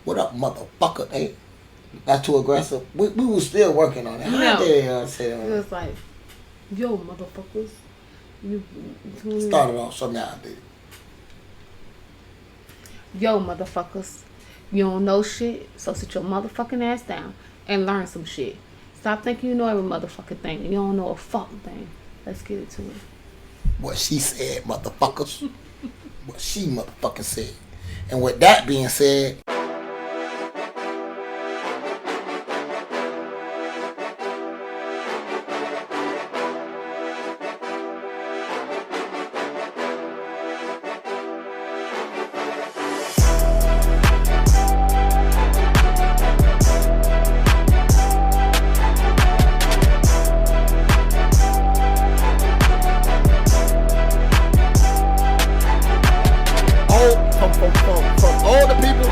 What up, motherfucker? Hey, that's too aggressive. We was still working on it. No. It was like, yo, motherfuckers. You started off something I did. Yo, motherfuckers. You don't know shit, so sit your motherfucking ass down and learn some shit. Stop thinking you know every motherfucking thing and you don't know a fucking thing. Let's get it to it. What she said, motherfuckers. What she motherfucking said. And with that being said, from all the people,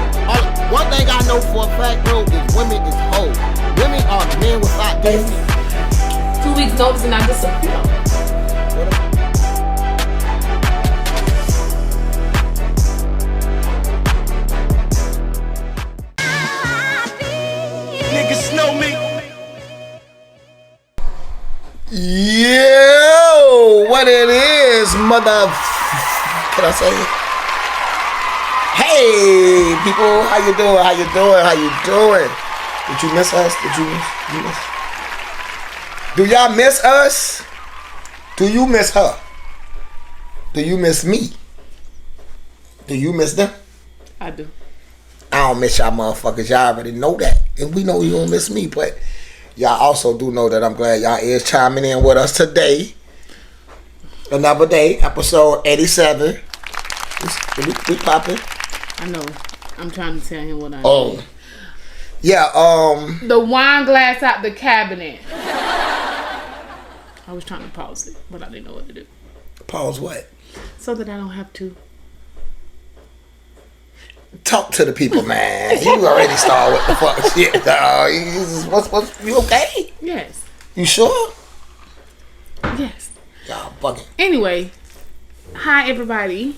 one thing I know for a fact, bro, is women is hoes. Women are men without dignity. 2 weeks notice and I disappear. Niggas know me. Yo, what it is, mother? Can I say it? Hey, people, how you doing? How you doing? How you doing? Did you miss us? Did you miss? Do y'all miss us? Do you miss her? Do you miss me? Do you miss them? I do. I don't miss y'all motherfuckers. Y'all already know that. And we know you don't miss me, but y'all also do know that I'm glad y'all is chiming in with us today. Another day, episode 87. We popping. I know. I'm trying to tell him what I Oh. need. Yeah, The wine glass out the cabinet. I was trying to pause it, but I didn't know what to do. Pause what? So that I don't have to. Talk to the people, man. You already started with the fuck shit, dog. You okay? Yes. You sure? Yes. Y'all bugging. Anyway, hi everybody.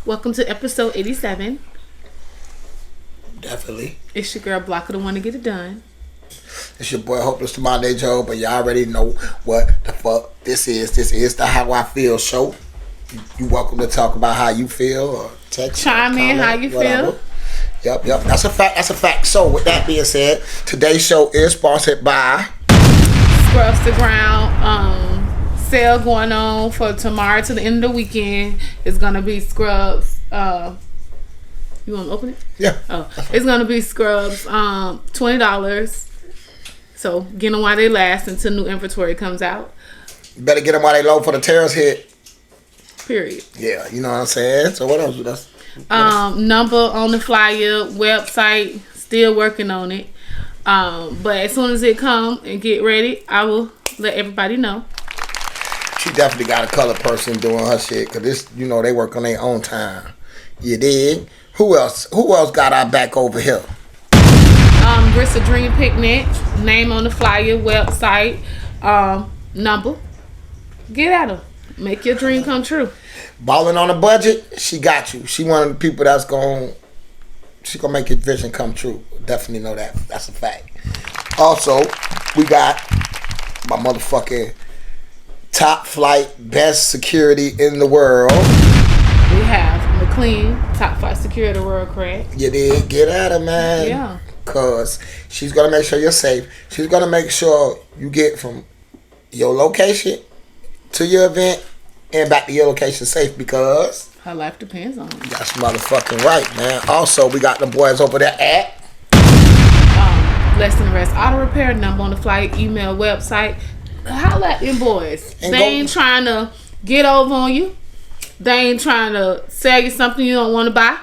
Welcome to episode 87. Definitely. It's your girl Blocker, the one to get it done. It's your boy Hopeless to my day Joe, but y'all already know what the fuck this is. This is the How I Feel show. You welcome to talk about how you feel or text. Chime in how you whatever. feel. Yep. That's a fact. That's a fact. So with that being said, today's show is sponsored by Scrubs to Ground. Sale going on for tomorrow to the end of the weekend. It's gonna be Scrubs. You want to open it? Yeah. Oh, it's gonna be Scrubs. $20. So get them while they last until new inventory comes out. You better get them while they low for the terrorist hit. Period. Yeah, you know what I'm saying. So what else? That's number on the flyer, website, still working on it. But as soon as it come and get ready, I will let everybody know. She definitely got a colored person doing her shit, cause this, you know, they work on their own time. You dig? Who else got our back over here? Grits a Dream Picnic, name on the flyer, website, number. Get at her. Make your dream come true. Balling on a budget, she got you. She one of the people that's she gonna make your vision come true. Definitely know that. That's a fact. Also, we got my motherfucking top flight, best security in the world. We have McLean, top flight security world, correct? You did. Get at her, man. Yeah. Cause she's gonna make sure you're safe. She's gonna make sure you get from your location to your event and back to your location safe, because her life depends on it. That's motherfucking right, man. Also, we got the boys over there at Less Than the Rest Auto Repair, number on the flight, email, website. Holla at them boys. And they ain't trying to get over on you. They ain't trying to sell you something you don't want to buy.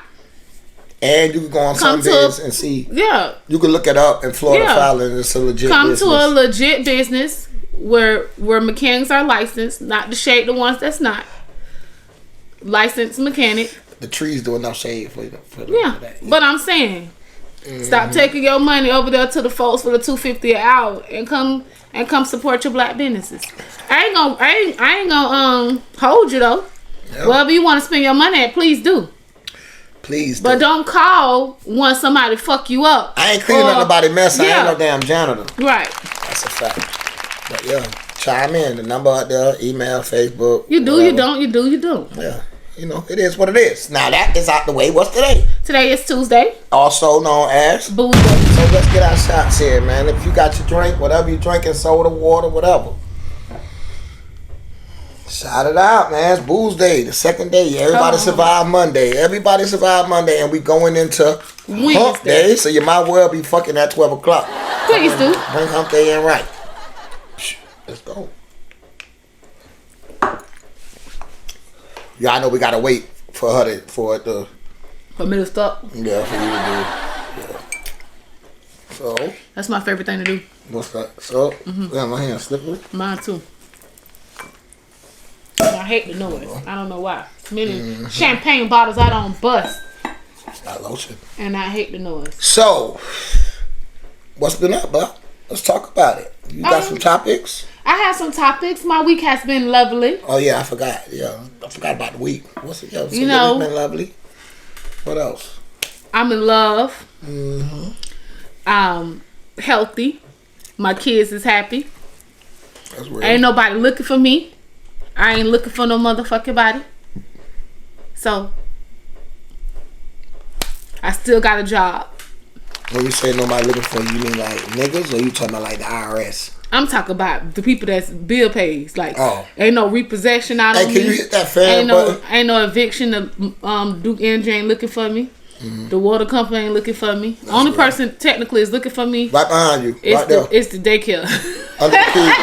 And you can go on some biz and see. Yeah. You can look it up in Florida Filing. It's a legit business. Come to a legit business where mechanics are licensed, not to shade the ones that's not. Licensed mechanic. The trees do enough shade for that. Yeah. But I'm saying, stop taking your money over there to the folks for the $250 an hour and come support your black businesses. I ain't gonna hold you though. Yep. Wherever you want to spend your money at, please do. Please But don't call when somebody fuck you up. I ain't cleaning up nobody's mess. I Yeah. ain't no damn janitor. Right. That's a fact. But yeah, chime in. The number out there, email, Facebook. You do, whatever. you don't, you do, you do. Yeah. You know, it is what it is. Now that is out the way. What's today? Today is Tuesday. Also known as Booze Day. So let's get our shots here, man. If you got your drink, whatever you drinking, soda, water, whatever. Shout it out, man. It's Booze Day, the second day. Everybody survived Monday. Everybody survived Monday, and we going into Hump Day, so you might well be fucking at 12 o'clock. Please do. Bring Hump Day in right. Let's go. Yeah, I know we gotta wait for her for me to stop. Yeah, for you to do. Yeah. So That's my favorite thing to do. what's that? So yeah, my hand slippery. Mine too. I hate the noise. I don't know why. Many champagne bottles I don't bust. Got lotion. And I hate the noise. So, what's been up, bro? Let's talk about it. You got some topics? I have some topics. My week has been lovely. Oh yeah, I forgot. Yeah, I forgot about the week. What's it? Yeah, so You know, it's been lovely. What else? I'm in love. Mm-hmm. Healthy. My kids is happy. That's real. Ain't nobody looking for me. I ain't looking for no motherfucking body. So, I still got a job. When you say nobody looking for you, you mean like niggas, or you talking about like the IRS? I'm talking about the people that's bill pays. Like, Oh. ain't no repossession out Hey, on can me. you hit that fan button? Ain't no eviction. Duke Energy ain't looking for me. The water company ain't looking for me. Only real. person technically is looking for me. Right behind you, It's right there, it's the daycare. under the kids.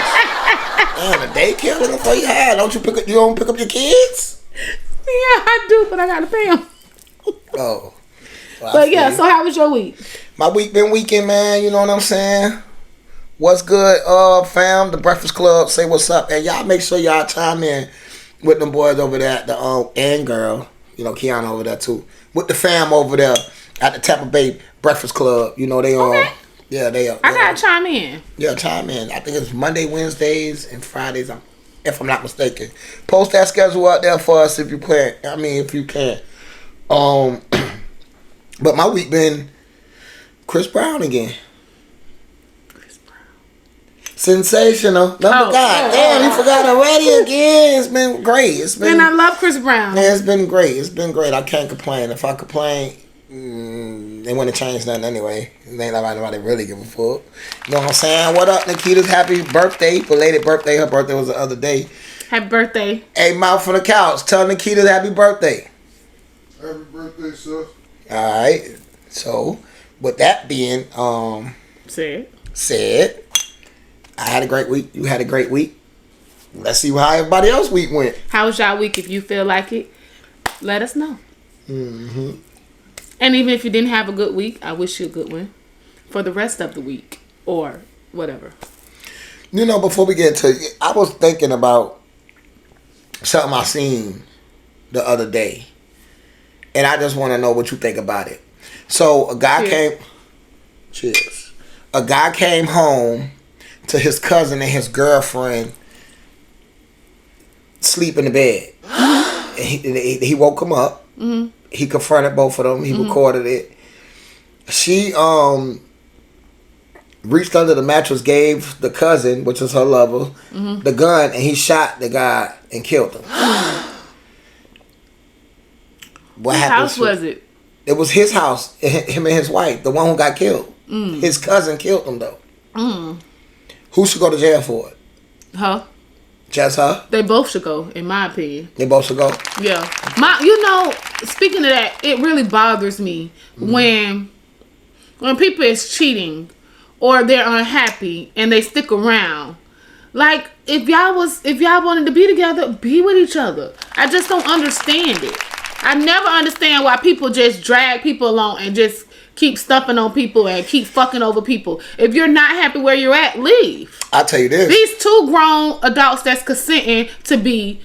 Damn, the daycare looking for you. Hey, don't you pick up? You don't pick up your kids? Yeah, I do, but I gotta pay them. Oh. Well, But yeah, so how was your week? my week been weekend, man. You know what I'm saying? What's good, fam? The Breakfast Club. Say what's up, and y'all make sure y'all chime in with them boys over there at the and girl. You know, Kiana over there too. With the fam over there at the Tampa Bay Breakfast Club. You know they yeah, they are. I gotta chime in. Yeah, chime in. I think it's Monday, Wednesdays, and Fridays. If I'm not mistaken. Post that schedule out there for us if you can. I mean, if you can. But my week been Chris Brown again. Chris Brown. Sensational. God damn, you forgot already again. It's been great. It's been. And I love Chris Brown. Yeah, it's been great. It's been great. I can't complain. If I complain, they wouldn't change nothing anyway. It ain't like nobody really give a fuck. You know what I'm saying? What up, Nikita's happy birthday. Belated birthday. Her birthday was the other day. Happy birthday. Hey, Mouth from the couch. Tell Nikita's happy birthday. Happy birthday, sis. Alright. So, with that being said, I had a great week. You had a great week. Let's see how everybody else week went. How was y'all week? If you feel like it, let us know. Mm-hmm. And even if you didn't have a good week, I wish you a good one for the rest of the week or whatever. You know, before we get to it, I was thinking about something I seen the other day. And I just want to know what you think about it. So, a guy A guy came home to his cousin and his girlfriend sleep in the bed. And he woke him up. Mm-hmm. He confronted both of them. He recorded it. She reached under the mattress, gave the cousin, which is her lover, the gun, and he shot the guy and killed him. What Whose happened? house was it? It was his house, him and his wife, the one who got killed. His cousin killed him, though. Who should go to jail for it? Her. Just her? They both should go, in my opinion. They both should go? Yeah. Speaking of that, it really bothers me when people is cheating or they're unhappy and they stick around. Like, if y'all wanted to be together, be with each other. I just don't understand it. I never understand why people just drag people along and just keep stumping on people and keep fucking over people. If you're not happy where you're at, leave. I'll tell you this. These two grown adults that's consenting to be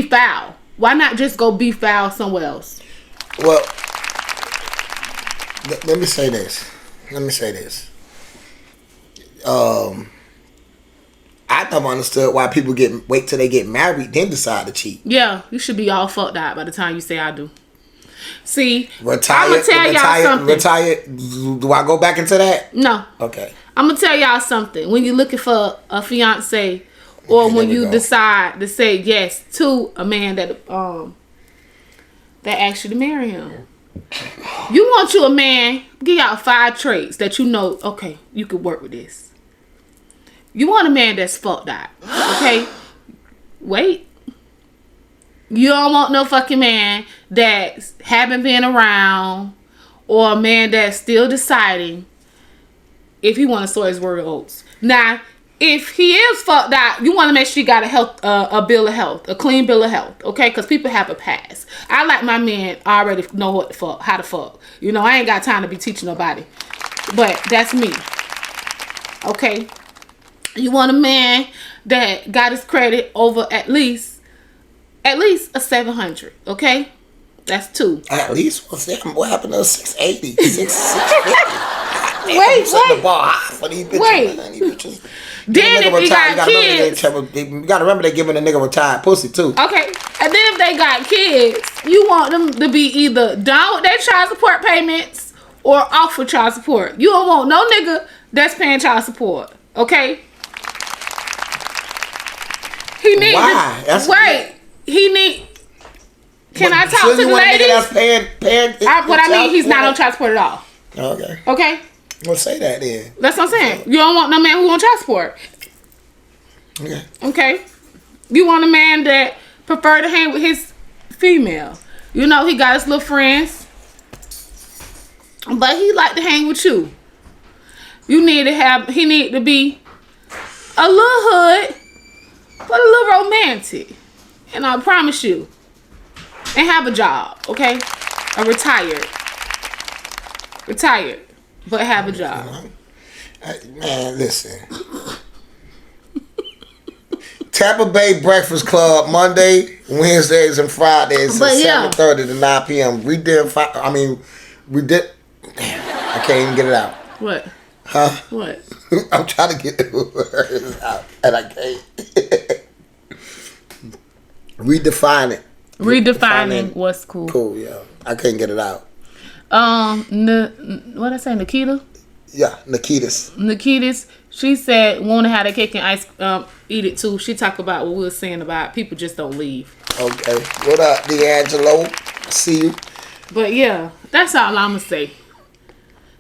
foul. Why not just go be foul somewhere else? Well, let me say this. I never understood why people wait till they get married then decide to cheat. Yeah, you should be all fucked out by the time you say I do. See, Retired. I'm gonna tell y'all something. Retired. Do I go back into that? No. Okay. I'm gonna tell y'all something. When you're looking for a fiance, or Okay, when you go. decide to say yes to a man that asks you to marry him, you want you a man. Give y'all 5 traits that you know. Okay, you could work with this. You want a man that's fucked out. Okay, wait. You don't want no fucking man that haven't been around, or a man that's still deciding if he want to sow his word of oats. Now, if he is fucked out, you want to make sure you got a bill of health, a clean bill of health, okay? Because people have a past. I like my men already know what the fuck, how to fuck. You know, I ain't got time to be teaching nobody, but that's me, okay? You want a man that got his credit over at least a 700, okay? That's 2. At least what happened to 680, 650? Wait. The bar high for these bitches. Wait. Man. These bitches. Then if he got kids, You gotta remember they giving a nigga retired pussy too. okay, and then if they got kids, you want them to be either done with their child support payments or off for child support. You don't want no nigga that's paying child support, okay? He need Why? He need. Can I talk so to the ladies? That's paying What I mean, he's not on child support at all. Okay. Okay. Well, say that then. That's what I'm saying. You don't want no man who on child support. Okay. Okay. You want a man that prefer to hang with his female. You know, he got his little friends, but he like to hang with you. He need to be a little hood, but a little romantic. And I promise you, and have a job, okay? Retired, but have a job. Man, listen. Tampa Bay Breakfast Club, Monday, Wednesdays, and Fridays But at yeah. 7:30 to 9 p.m. We did. I can't even get it out. What? Huh? What? I'm trying to get the words out, and I can't. Redefining what's cool. Cool, yeah. I can't get it out. What I say, Nikita? Yeah, Nikita's. She said want to have the cake and ice, eat it too. She talked about what we were saying about people just don't leave. Okay. What up, D'Angelo? See you. But yeah, that's all I'm gonna say.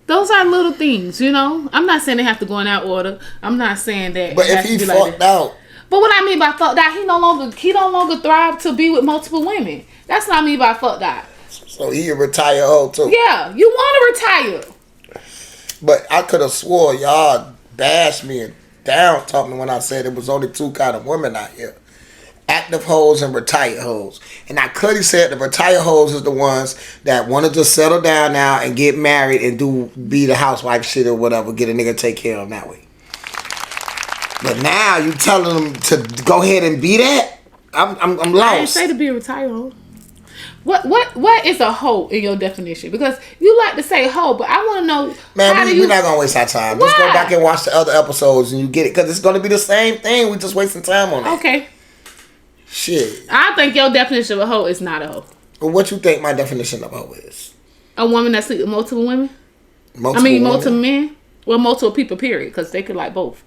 Those are little things, you know. I'm not saying they have to go in that order. I'm not saying that. But if he fucked out. But what I mean by fucked out, he no longer thrive to be with multiple women. That's what I mean by fucked out. So he a retired hoe too. Yeah, you want to retire. But I could have swore y'all bashed me and down talking me when I said it was only 2 kind of women out here. Active hoes and retired hoes. And I could have said the retired hoes is the ones that want to just settle down now and get married and be the housewife shit or whatever. Get a nigga to take care of them that way. But now you telling them to go ahead and be that? I'm lost. I didn't say to be a retired hoe. What is a hoe in your definition? Because you like to say hoe, but I want to know. Man, we're not gonna waste our time. Why? Just go back and watch the other episodes and you get it, because it's gonna be the same thing. We just wasting time on it. Okay. Shit. I think your definition of a hoe is not a hoe. Well, what you think my definition of hoe is? A woman that sleeps with multiple women. Multiple men. Well, multiple people. Period. Because they could like both.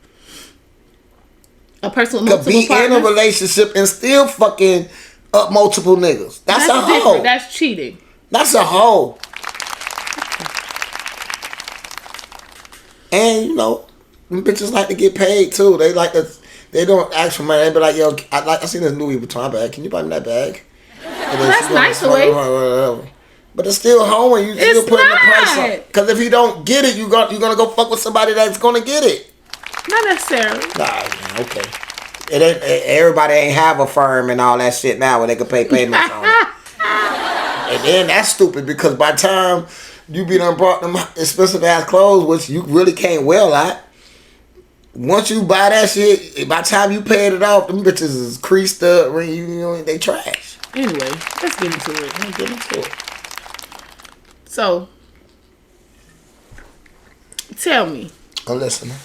A person with multiple could be partners. in a relationship and still fucking up multiple niggas. That's a hoe. Different. That's cheating. That's a hoe. And you know, them bitches like to get paid too. They like to. They don't ask for money. They be like, yo, I seen this Louis Vuitton bag. Can you buy me that bag? That's nice away. But it's still hoeing. You still It's putting the price not. on. Because if you don't get it, you're gonna go fuck with somebody that's gonna get it. Not necessarily. Nah, okay. It ain't, everybody ain't have a firm and all that shit now where they can pay payments on it. And then that's stupid because by the time you be done brought them expensive ass clothes, which you really can't wear a lot, once you buy that shit, by the time you paid it off, them bitches is creased up, you know, they trash. Anyway, let's get into it. Let's get into it. So, tell me. I'm listening.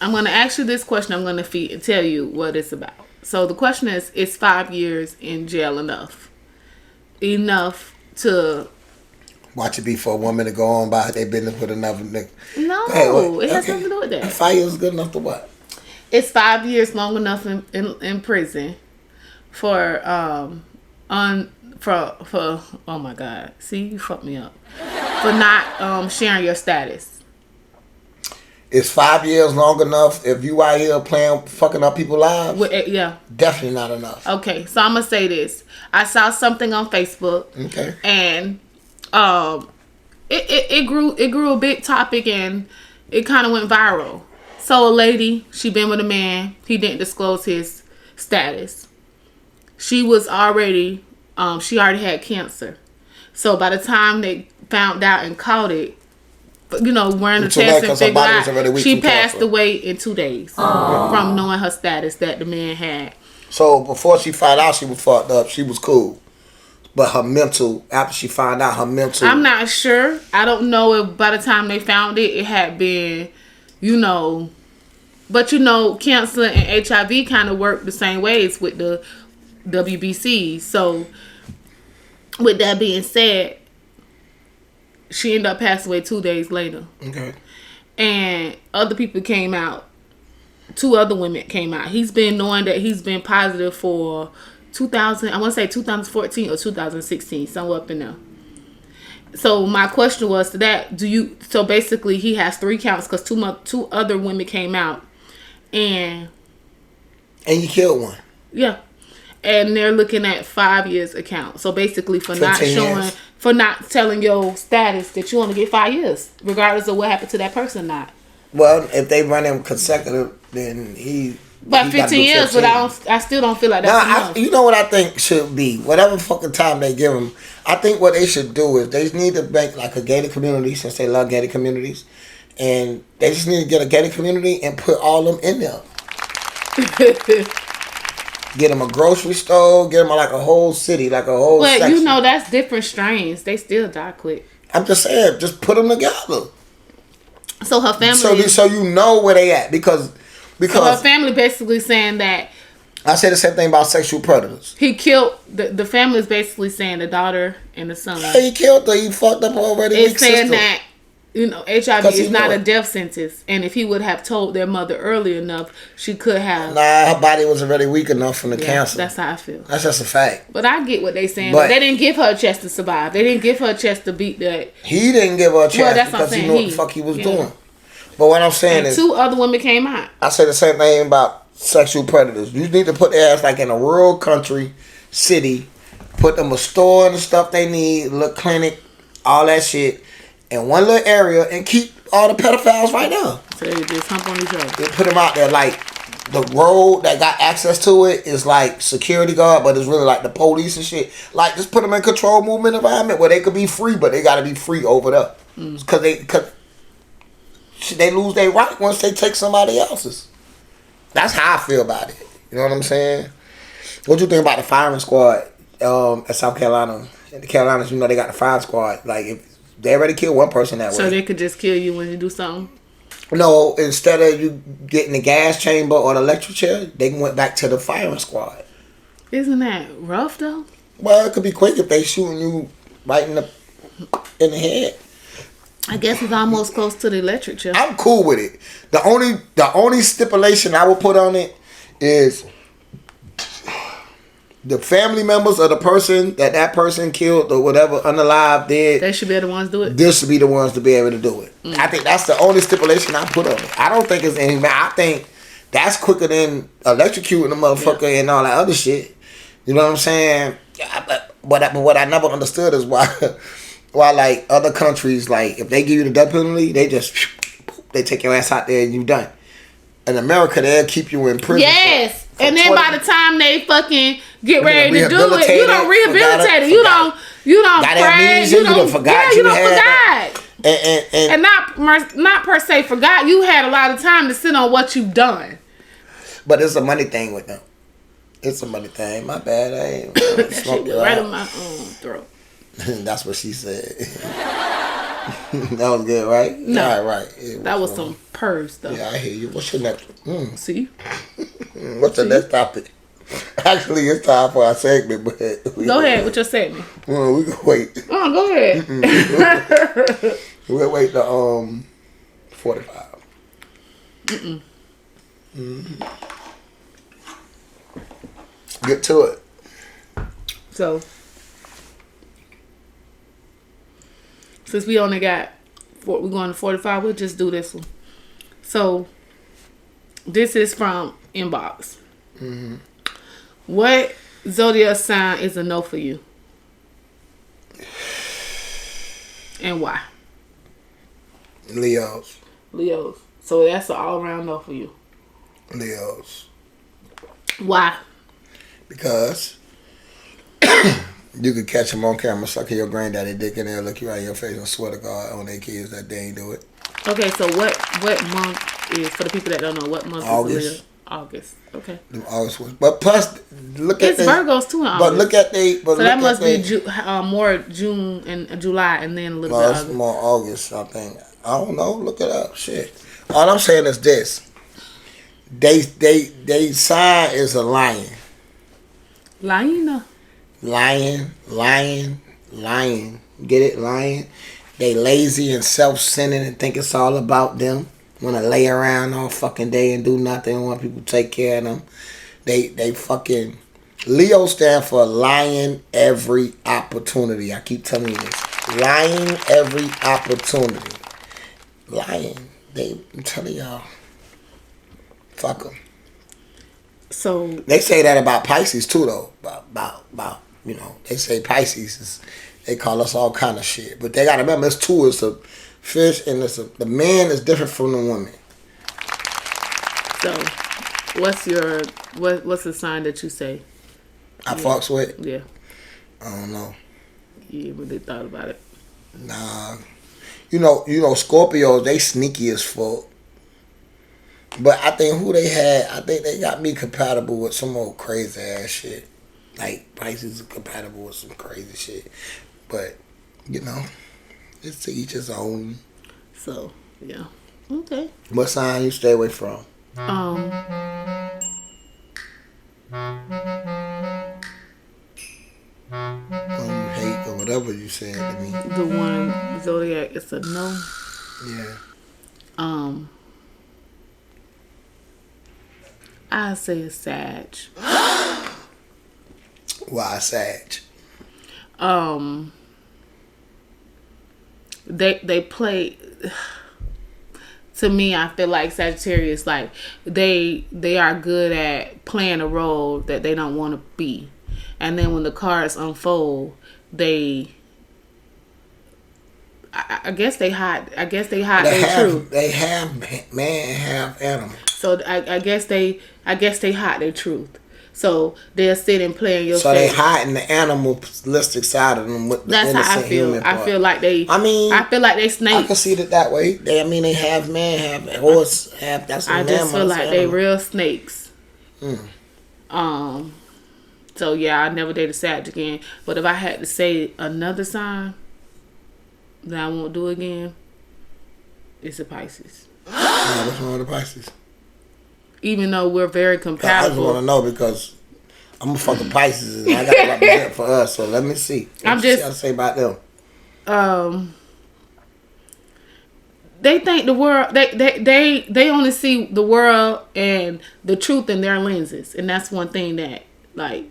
I'm going to ask you this question. I'm going to tell you what it's about. So the question is 5 years in jail enough? enough to. Watch it be for a woman to go on by their business with another nigga. No, it has nothing to do with that. 5 years is good enough to what? It's 5 years long enough in prison for for oh my God. See, you fucked me up. For not sharing your status. Is 5 years long enough if you out here playing fucking up people's lives? Yeah. Definitely not enough. Okay, so I'm gonna say this. I saw something on Facebook. Okay. And it grew a big topic and it kind of went viral. So a lady, she been with a man. He didn't disclose his status. She was already she already had cancer. So by the time they found out and caught it, you know, wearing the test and figured out, she passed away in 2 days from knowing her status that the man had. So before she found out she was fucked up, she was cool. But her mental, after she found out her mental... I'm not sure. I don't know if by the time they found it, it had been, you know... But, you know, cancer and HIV kind of work the same ways with the WBC. So, with that being said, she ended up passing away 2 days later. Okay. And other people came out. 2 other women came out. He's been knowing that he's been positive for 2014 or 2016, somewhere up in there. So my question was to that: so basically he has 3 counts because 2 other women came out, and you killed one. Yeah, and they're looking at 5 years account. So basically for not showing, for not telling your status that you want to get 5 years, regardless of what happened to that person. Not. Well, if they run him consecutive, then he. But 15 years, 15. But I still don't feel like that's enough. You know what I think should be? Whatever fucking time they give them, I think what they should do is they need to make like a gated community, since they love gated communities. And they just need to get a gated community and put all them in there. Get them a grocery store, get them like a whole city, like a whole section. But you know, that's different strains. They still die quick. I'm just saying, just put them together. So her family... So you know where they at, because so her family basically saying that... I say the same thing about sexual predators. He killed... The family is basically saying the daughter and the son. Yeah, he killed her. He fucked up already. It's saying that, you know, HIV is not a death sentence. And if he would have told their mother early enough, she could have... Nah, her body wasn't really weak enough from the cancer. That's how I feel. That's just a fact. But I get what they saying. But they didn't give her a chance to survive. They didn't give her a chance to beat that. He didn't give her a chance because he knew what the fuck he was doing. But what I'm saying is... 2 other women came out. I say the same thing about sexual predators. You need to put their ass like in a rural country, city, put them a store and the stuff they need, little clinic, all that shit, in one little area, and keep all the pedophiles right now. So they just hump on each other. They put them out there like the road that got access to it is like security guard, but it's really like the police and shit. Like, just put them in control movement environment where they could be free, but they got to be free over there. Because they lose their right once they take somebody else's. That's how I feel about it. You know what I'm saying? What you think about the firing squad at South Carolina? In the Carolinas, you know they got the firing squad. Like, if they already killed one person that way. So they could just kill you when you do something? No, instead of you getting the gas chamber or the electric chair, they went back to the firing squad. Isn't that rough, though? Well, it could be quick if they shooting you right in the head. I guess it's almost close to the electric chair. I'm cool with it. The only stipulation I would put on it is the family members of the person that person killed or whatever unalive dead. They should be the ones to do it. This should be the ones to be able to do it. I think that's the only stipulation I put on it. I don't think it's anything. I think that's quicker than electrocuting the motherfucker and all that other shit. You know what I'm saying? But what I never understood is why like other countries, like if they give you the death penalty, they take your ass out there and you done. In America, they'll keep you in prison. Yes, and then by the time they fucking get ready to do it, you don't rehabilitate it. You don't pray. You don't forgot. You don't forgot. And not per se forgot. You had a lot of time to sit on what you've done. But it's a money thing with them. It's a money thing. My bad. I ain't right in my throat. That's what she said. That was good, right? No. Yeah, right. That was some purrs, though. Yeah, I hear you. What's your next one? See? What's the next topic? Actually, it's time for our segment, but Go ahead with your segment. Well, we can wait. Oh, go ahead. We'll wait to 45. Get to it. So, since we only got we're going to 45, we'll just do this one. So, this is from Inbox. What zodiac sign is a no for you? And why? Leos. Leos. So that's an all-around no for you. Leos. Why? Because you could catch them on camera sucking your granddaddy dick and they'll look you right in your face and swear to God on their kids that they ain't do it. Okay, so what month is, for the people that don't know, what month August. is Leo? August. Okay. August was, but plus look at It's Virgos too in August. But look at they. But so that must be more June and July, and then a little bit it's August. more August, I think. I don't know. Look it up. Shit. All I'm saying is this: they sign is a lion. Lion. Lion. Get it? Lion. They lazy and self-centered and think it's all about them. Want to lay around all fucking day and do nothing. Want people to take care of them. They fucking... Leo stand for lion every opportunity. I keep telling you this. Lion every opportunity. Lion. I'm telling y'all. Fuck them. So... They say that about Pisces too, though. About you know, they say Pisces they call us all kind of shit. But they got to remember, it's two. It's a fish and the man is different from the woman. So, what's the sign that you say? I fucks with? Yeah. I don't know. You really thought about it? Nah. You know, Scorpios, they sneaky as fuck. But I think they got me compatible with some old crazy ass shit. Like, Pisces are compatible with some crazy shit. But, you know, it's to each his own. So, yeah. Okay. What sign you stay away from? Or you hate or whatever you said to me. the one Zodiac is a no. Yeah. I say it's Sag. Why Sag? They play. To me, I feel like Sagittarius, like they are good at playing a role that they don't want to be, and then when the cards unfold, I guess they hide. Their truth. They have man, have animal. So I guess they hide their truth. So they'll sit and play in your face. So they hiding the animalistic side of them with the That's innocent how I feel. human part. I feel like they. I feel like they snakes. I can see it that way. They have man, have horse, have that's. I just feel like they real snakes. Mm. So yeah, I never dated Sag again. But if I had to say another sign that I won't do again, it's a Pisces. What's wrong with the Pisces? Even though we're very I just compatible. want to know because I'm a fucking Pisces and I got to represent for us. So let me see. What you say about them? They think the world. They only see the world and the truth in their lenses, and that's one thing that like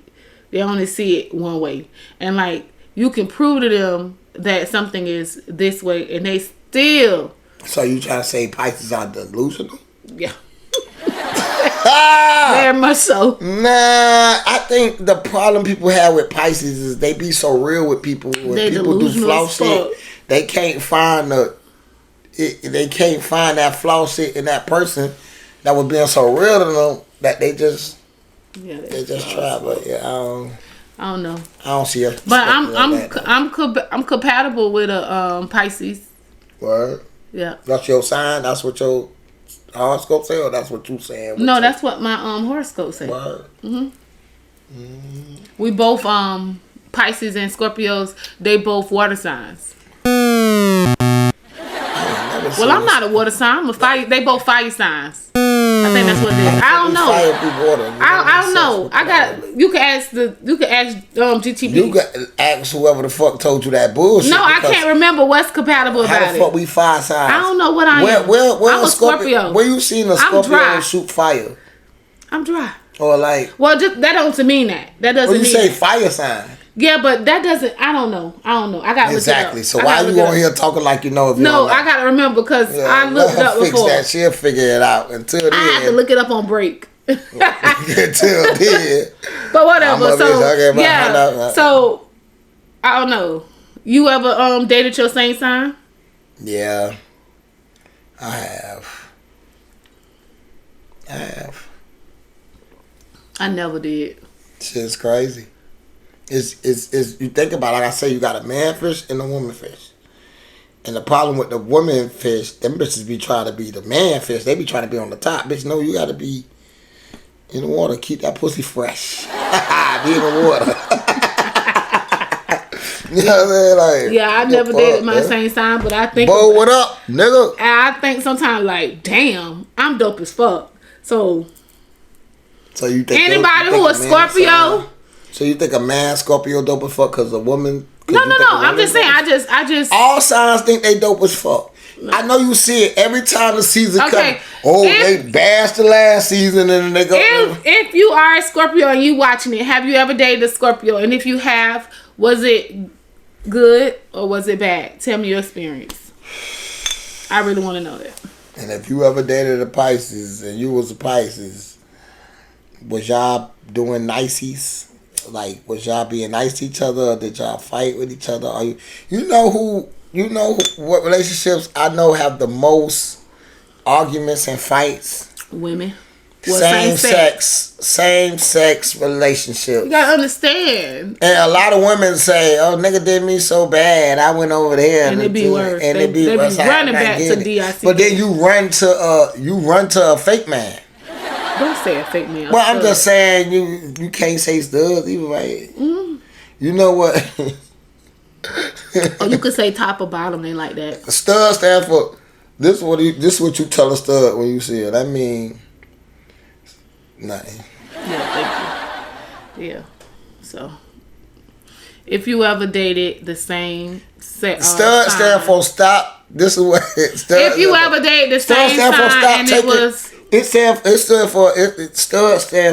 they only see it one way. And like you can prove to them that something is this way, and they still. So you trying to say Pisces are delusional? Yeah. Very much so. Nah, I think the problem people have with Pisces is they be so real with people. When people do flaw shit, they can't find that flaw shit in that person that was being so real to them that they just try. But yeah, I don't know. I don't see it. But I'm compatible with a Pisces. Word. Yeah. That's your sign. That's what your horoscope say, or that's what you saying? No, that's what my horoscope says. We both Pisces and Scorpios. They both water signs. Well, I'm not a water sign. I'm a fire. They both fire signs. I think that's what it is. I don't know. Fire through water. I don't know. I got. You can ask GTP. You can ask whoever the fuck told you that bullshit. No, I can't remember what's compatible about it. How the fuck we fire signs? I don't know what I am. Where I'm a Scorpio. Where you seen a Scorpio shoot fire? I'm dry. Or like. Well, just that doesn't mean that. That doesn't. When you mean say fire sign. Yeah, but that doesn't. I don't know. I got exactly. So why you on here talking like you know? If you no, I gotta remember because I looked it up fix before. That she'll figure it out. Until then, I have to look it up on break. Until then, but whatever. So yeah. So I don't know. You ever dated your same sign? Yeah, I have. I never did. Shit's crazy. It's you think about it, like I say, you got a man fish and a woman fish. And the problem with the woman fish, them bitches be trying to be the man fish. They be trying to be on the top. Bitch, no, you gotta be in the water. Keep that pussy fresh. Be in the water. You know what I'm saying? Like, yeah, I never dated my same sign, but I think. Bo, what up, nigga? I think sometimes like, damn, I'm dope as fuck. So you think anybody who is Scorpio? So you think a man Scorpio dope as fuck because a woman? No. I'm just saying. I just. All signs think they dope as fuck. No. I know you see it every time the season comes. Oh, they bashed the last season and then they go. If you are a Scorpio and you watching it, have you ever dated a Scorpio? And if you have, was it good or was it bad? Tell me your experience. I really want to know that. And if you ever dated a Pisces and you was a Pisces, was y'all doing niceties? Like, was y'all being nice to each other, or did y'all fight with each other? Are you know what relationships I know have the most arguments and fights? Women. Well, same sex relationships. You gotta understand. And a lot of women say, "Oh, nigga did me so bad, I went over there." And it be worse. And they be running back to DIC. But then you run to a fake man. Don't say a fake man. Well, I'm just saying you can't say studs either, right? Mm-hmm. You know what? Or you could say top or bottom, ain't like that. Stud stand for this. Is what you tell a stud when you see it. I mean, nothing. Yeah, thank you. Yeah. So, if you ever dated the same sex, stud stand for stop. This is what stud. If you ever dated the same sign and it was. It stood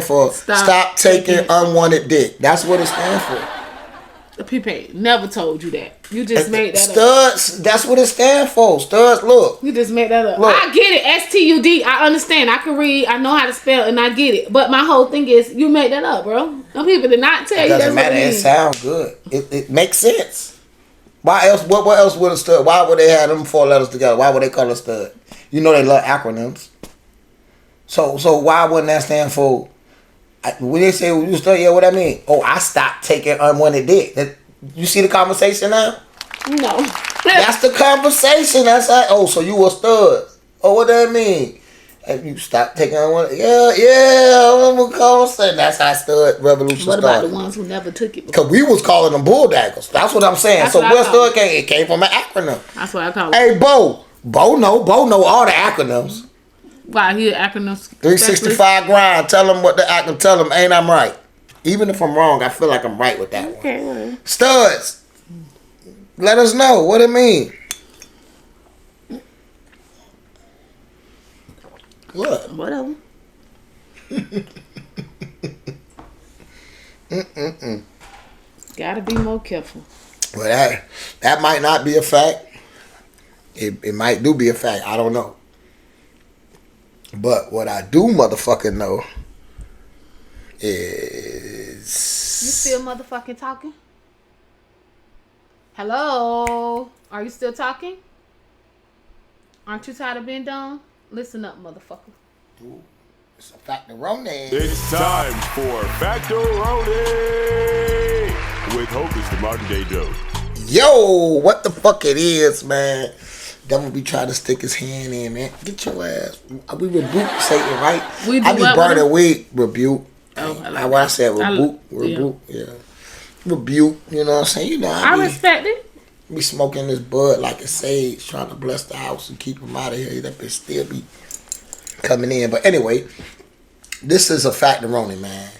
for stop taking unwanted dick. That's what it stands for. People ain't never told you that. You just made that Studs, that's what it stands for. Studs, look. You just made that up. Look. I get it. STUD. I understand. I can read. I know how to spell and I get it. But my whole thing is you made that up, bro. Some people did not tell you that's what it means. It sounds good. It makes sense. Why else? What else would a stud? Why would they have them 4 letters together? Why would they call it a stud? You know they love acronyms. So why wouldn't that stand for? When they say you stud, yeah, what I mean? Oh, I stopped taking unwanted dick. You see the conversation now? No. That's the conversation. That's like, oh, so you a stud? Oh, what that mean? And you stopped taking unwanted. Yeah. I'm gonna call saying that's how stud revolution started. What about the ones who never took it? Because we was calling them bulldaggers. That's what I'm saying. That's so where stud came? It came from an acronym. That's what I call it. Hey, Bo know all the acronyms. Wow, he an acronym 365 grind. Tell them what the acronym. Tell them ain't I'm right. Even if I'm wrong, I feel like I'm right with that one. Well. Studs. Let us know what it mean. What? Whatever. Gotta be more careful. Well, that might not be a fact. It might do be a fact. I don't know. But what I do motherfucking know is... You still motherfucking talking? Hello? Are you still talking? Aren't you tired of being done? Listen up, motherfucker. Ooh, it's a Factoroni. It's time for Factoroni with hostess the modern day Joe. Yo, what the fuck it is, man? Devil be trying to stick his hand in, man. Get your ass. We rebuke Satan, right? We do I be burning weed. Rebuke. Oh, I like what I said, rebuke. Yeah. Rebuke, you know what I'm saying? You know, I respect it. Be smoking this bud like a sage, trying to bless the house and keep him out of here. That bitch still be coming in. But anyway, this is a factoroni, man.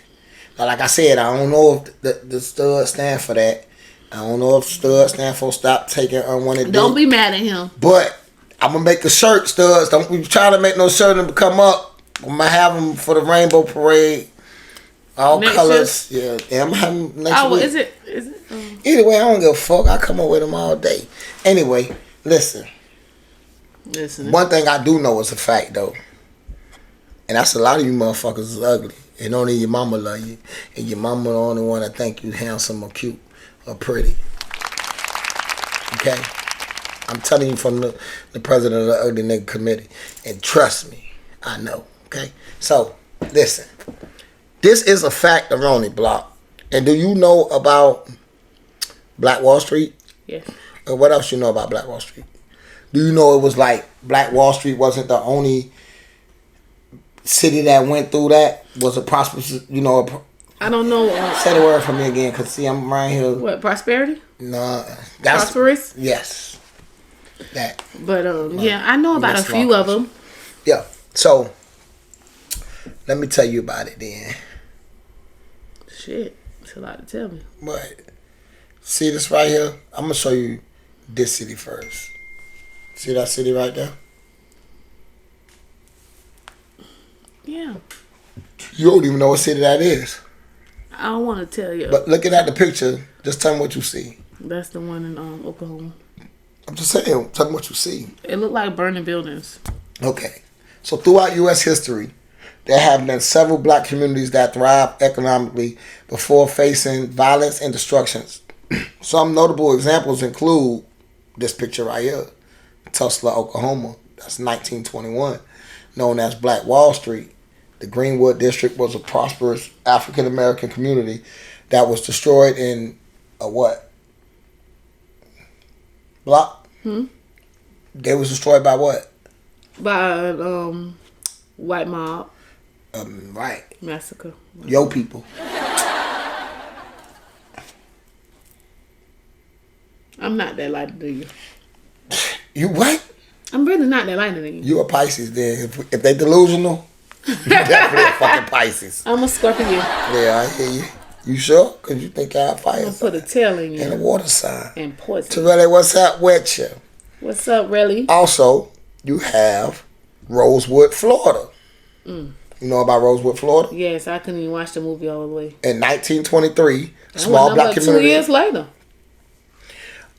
Now, like I said, I don't know if the stud stand for that. I don't know if stud stand for stop taking unwanted. Don't be mad at him. But I'm gonna make a shirt, studs. Don't be trying to make no shirt and come up. I'm gonna have them for the Rainbow Parade. All next colors. Yeah, I'm having next week. Is it? Either way, I don't give a fuck. I come up with them all day. Anyway, listen. One thing I do know is a fact, though. And that's a lot of you motherfuckers is ugly. And only your mama love you. And your mama the only one that think you handsome or cute or pretty. Okay? I'm telling you from the president of the Ugly Nigga Committee. And trust me, I know. Okay? So, listen. This is a factoroni block. And do you know about Black Wall Street? Yes. And what else you know about Black Wall Street? Do you know it was like Black Wall Street wasn't the only city that went through that? Was a prosperous, you know? I don't know. Say the word for me again, because see, I'm right here. What, prosperity? No. That's, prosperous? Yes. That. But, yeah, I know about a few of them. Yeah. So, let me tell you about it then. Shit. It's a lot to tell me. But, see this right here? I'm going to show you this city first. See that city right there? Yeah. You don't even know what city that is. I don't want to tell you. But looking at the picture, just tell me what you see. That's the one in Oklahoma. I'm just saying, tell me what you see. It looked like burning buildings. Okay. So throughout U.S. history, there have been several black communities that thrived economically before facing violence and destructions. Some notable examples include this picture right here. Tulsa, Oklahoma. That's 1921. Known as Black Wall Street. The Greenwood District was a prosperous African-American community that was destroyed in a what? Block? They was destroyed by what? By white mob. Right. Massacre. Yo people. I'm not that lighter than you. You what? I'm really not that lighter than you. You a Pisces then. If they delusional, you definitely a fucking Pisces. I'm a Scorpio. Yeah, I hear you. You sure? Because you think I'm fire. I'm going to put a tail in you. And a water sign. And poison. Torelli, what's up with you? What's up, Relly? Also, you have Rosewood, Florida. You know about Rosewood, Florida? Yes, I couldn't even watch the movie all the way. In 1923, a small black community. 2 years later.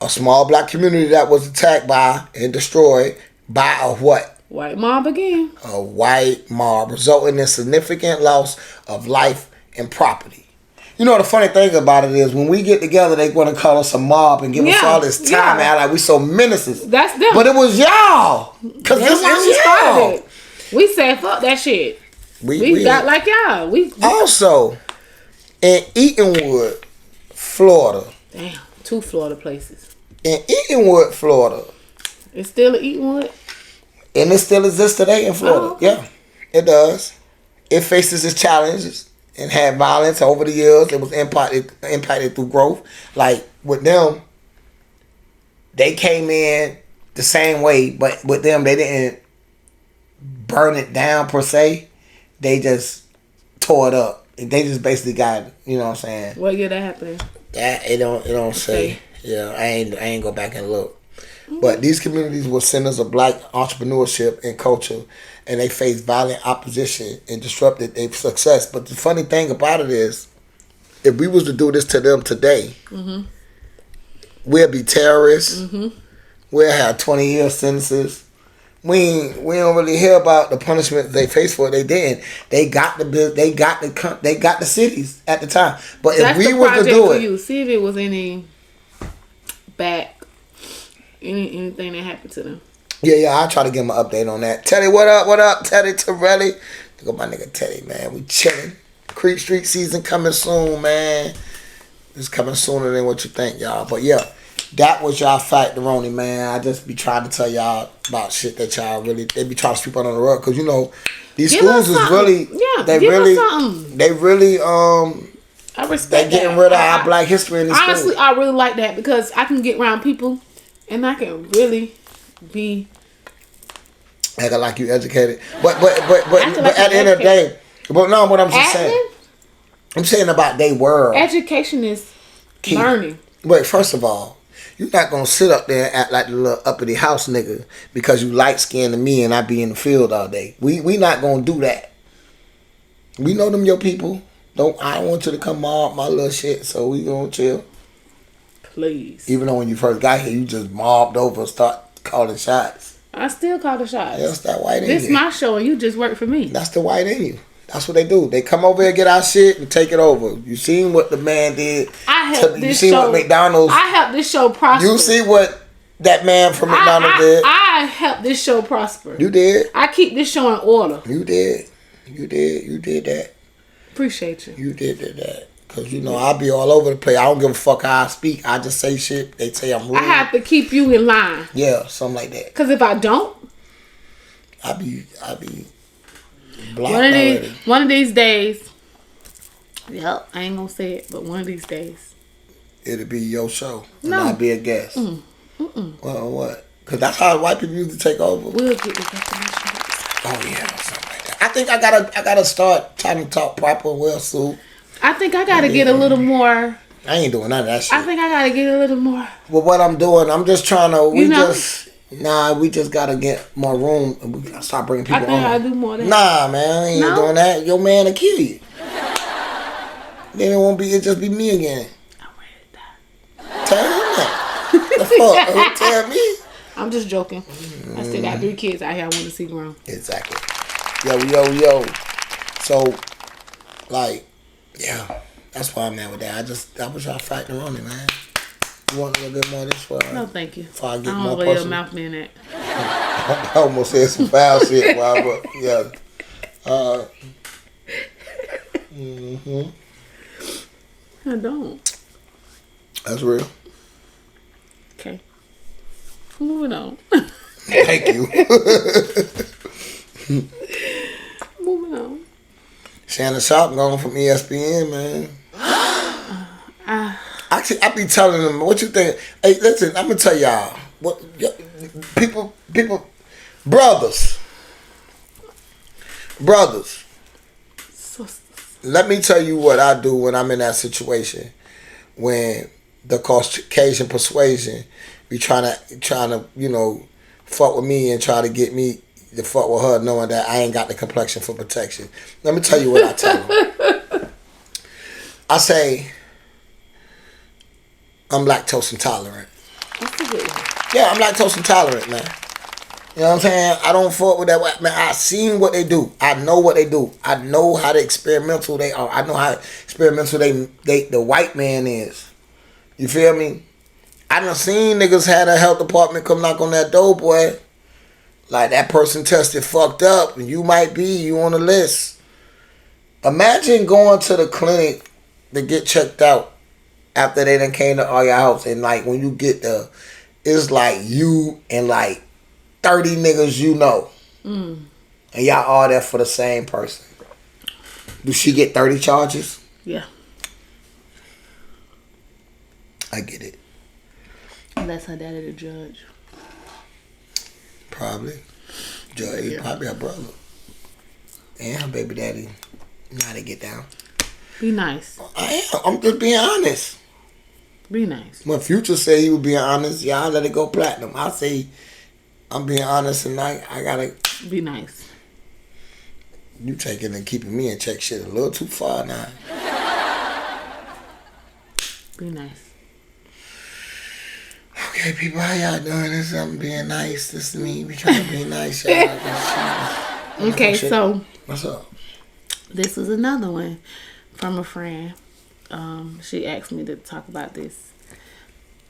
A small black community that was attacked by and destroyed by a what? White mob again. A white mob, resulting in significant loss of life and property. You know, the funny thing about it is when we get together, they want to call us a mob and give us all this time out like we so menaces. That's them. But it was y'all. Because this is y'all. It. We said, fuck that shit. We got like y'all. We also, in Eatonwood, Florida. Damn, 2 Florida places. In Eatonwood, Florida. It's still in Eatonwood? And it still exists today in Florida. Oh, okay. Yeah, it does. It faces its challenges and had violence over the years. It was impacted through growth. Like with them, they came in the same way, but with them, they didn't burn it down per se. They just tore it up. They just basically got, you know what I'm saying? What year that happened? That it don't say. Okay. Yeah, I ain't go back and look. But these communities were centers of black entrepreneurship and culture, and they faced violent opposition and disrupted their success. But the funny thing about it is, if we was to do this to them today, we'll be terrorists. We'll have 20-year sentences. We don't really hear about the punishment they faced for it. They didn't. They got the cities at the time. But That's if we the were to do for it, you. See if it was any anything that happened to them. Yeah, I'll try to give him an update on that. Teddy, what up, Teddy Torelli? Look at my nigga Teddy, man. We chilling. Creek Street season coming soon, man. It's coming sooner than what you think, y'all. But yeah, that was y'all factoroni, man. I just be trying to tell y'all about shit that y'all really, they be trying to sweep under the rug. Because, you know, these schools is really, they really, I respect they getting rid of our black history in these schools. Honestly, I really like that because I can get around people and I can really be Acting like you educated. But Acting like at the you end of the day, but no, what I'm just Acting? saying. I'm saying about they world. Education is Key. learning. Wait, first of all, you're not gonna sit up there and act like the little uppity house nigga because you light skinned to me and I be in the field all day. We not gonna do that. We know them your people. I don't want you to come mob my little shit, so we gonna chill. Please. Even though when you first got here, you just mobbed over and start calling shots. I still call the shots. That's that white in you. This my show and you just work for me. That's the white in you. That's what they do. They come over here, get our shit, and take it over. You seen what the man did? I helped this you seen show. what McDonald's? I helped this show prosper. You see what that man from McDonald's did? I helped this show prosper. You did. I keep this show in order. You did. You did that. Appreciate you. You did that. Because, you know, I'll be all over the place. I don't give a fuck how I speak. I just say shit. They say I'm rude. I have to keep you in line. Yeah, something like that. Because if I don't, I be blocked already. One of these days, yep, I ain't gonna say it, but one of these days, it'll be your show. And No. I'll be a guest. Well, what? Because that's how white people used to take over. we'll get this information. Oh, yeah, something like that. I think I gotta start trying to talk proper and well suit. I think I gotta get a little more. I ain't doing none of that shit. I think I gotta get a little more. But what I'm doing, I'm just trying to. You know? We just gotta get more room. And we gotta start bringing people I think on. I do more than Nah, man, I ain't No? doing that. Your man will kill you. Then it just be me again. I'm ready to die. Tell him that. The fuck? Tell me. I'm just joking. I still got 3 kids out here I want to see grown. Exactly. Yo. So, like, yeah, that's why I'm at with that. I wish I factor on it, man. You want a little bit more of this for? No, thank you. Before I get I don't more know where your personal. mouth being at. I almost said some foul shit, but yeah. I don't. That's real. Okay. Moving on. Thank you. Moving on. Shannon Sharp going from ESPN, man. Actually, I be telling them, what you think? Hey, listen, I'm gonna tell y'all what people, brothers. Let me tell you what I do when I'm in that situation. When the Caucasian persuasion be trying to fuck with me and try to get me to fuck with her, knowing that I ain't got the complexion for protection. Let me tell you what I tell them. I say, I'm lactose intolerant. That's a good one. Yeah, I'm lactose intolerant, man. You know what I'm saying? I don't fuck with that. Man, I seen what they do. I know what they do. I know how experimental they are. I know how experimental the white man is. You feel me? I done seen niggas had a health department come knock on that door, boy. Like, that person tested fucked up, and you might be, you on the list. Imagine going to the clinic to get checked out after they done came to all your house, and like when you get there, it's like you and like 30 niggas you know. And y'all all there for the same person. Do she get 30 charges? Yeah. I get it. That's her daddy the judge. Probably. Judge, Yeah. probably her brother. And her baby daddy. Now they get down. Be nice. I am. I'm just being honest. Be nice. When Future say he was being honest, y'all let it go platinum. I say I'm being honest, and I gotta. Be nice. You taking and keeping me in check shit a little too far now. Be nice. Okay, people, how y'all doing? This is I'm being nice. This is me. We trying to be nice, y'all. Okay, so What's up? this was another one from a friend. She asked me to talk about this.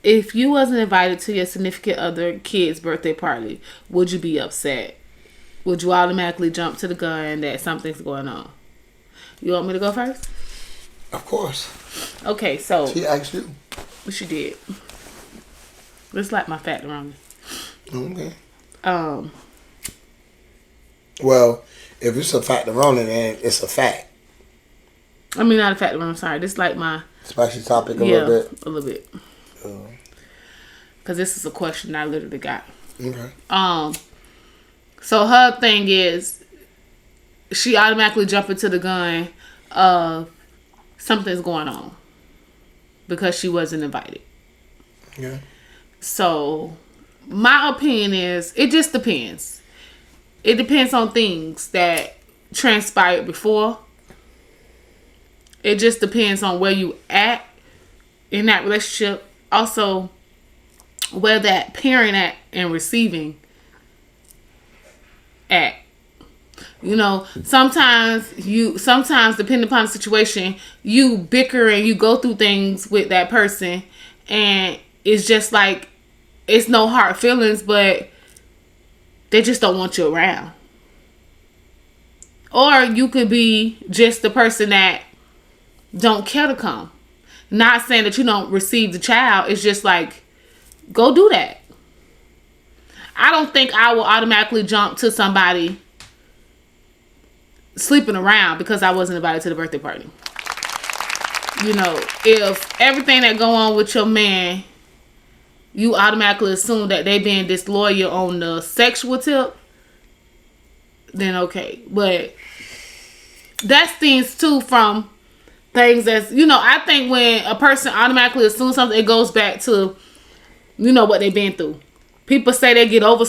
If you wasn't invited to your significant other kid's birthday party, would you be upset? Would you automatically jump to the gun that something's going on? You want me to go first? Of course. Okay, so She asked you. she did. It's like my factor on it. Okay. Well, if it's a fact around it, then it's a fact. I mean, not a factor. I'm sorry. This is like my Spicy topic a little bit. a little bit. Because this is a question I literally got. Okay. So her thing is, she automatically jump into the gun of something's going on because she wasn't invited. Yeah. So my opinion is, it just depends. It depends on things that transpired before. It just depends on where you at in that relationship. Also, where that parent at and receiving at. You know, sometimes depending upon the situation, you bicker and you go through things with that person, and it's just like, it's no hard feelings, but they just don't want you around. Or you could be just the person that don't care to come. Not saying that you don't receive the child. It's just like, go do that. I don't think I will automatically jump to somebody sleeping around because I wasn't invited to the birthday party. You know, if everything that go on with your man, you automatically assume that they being disloyal on the sexual tip, then okay. But that stems too from things that's, you know, I think when a person automatically assumes something, it goes back to, you know, what they've been through. People say they get over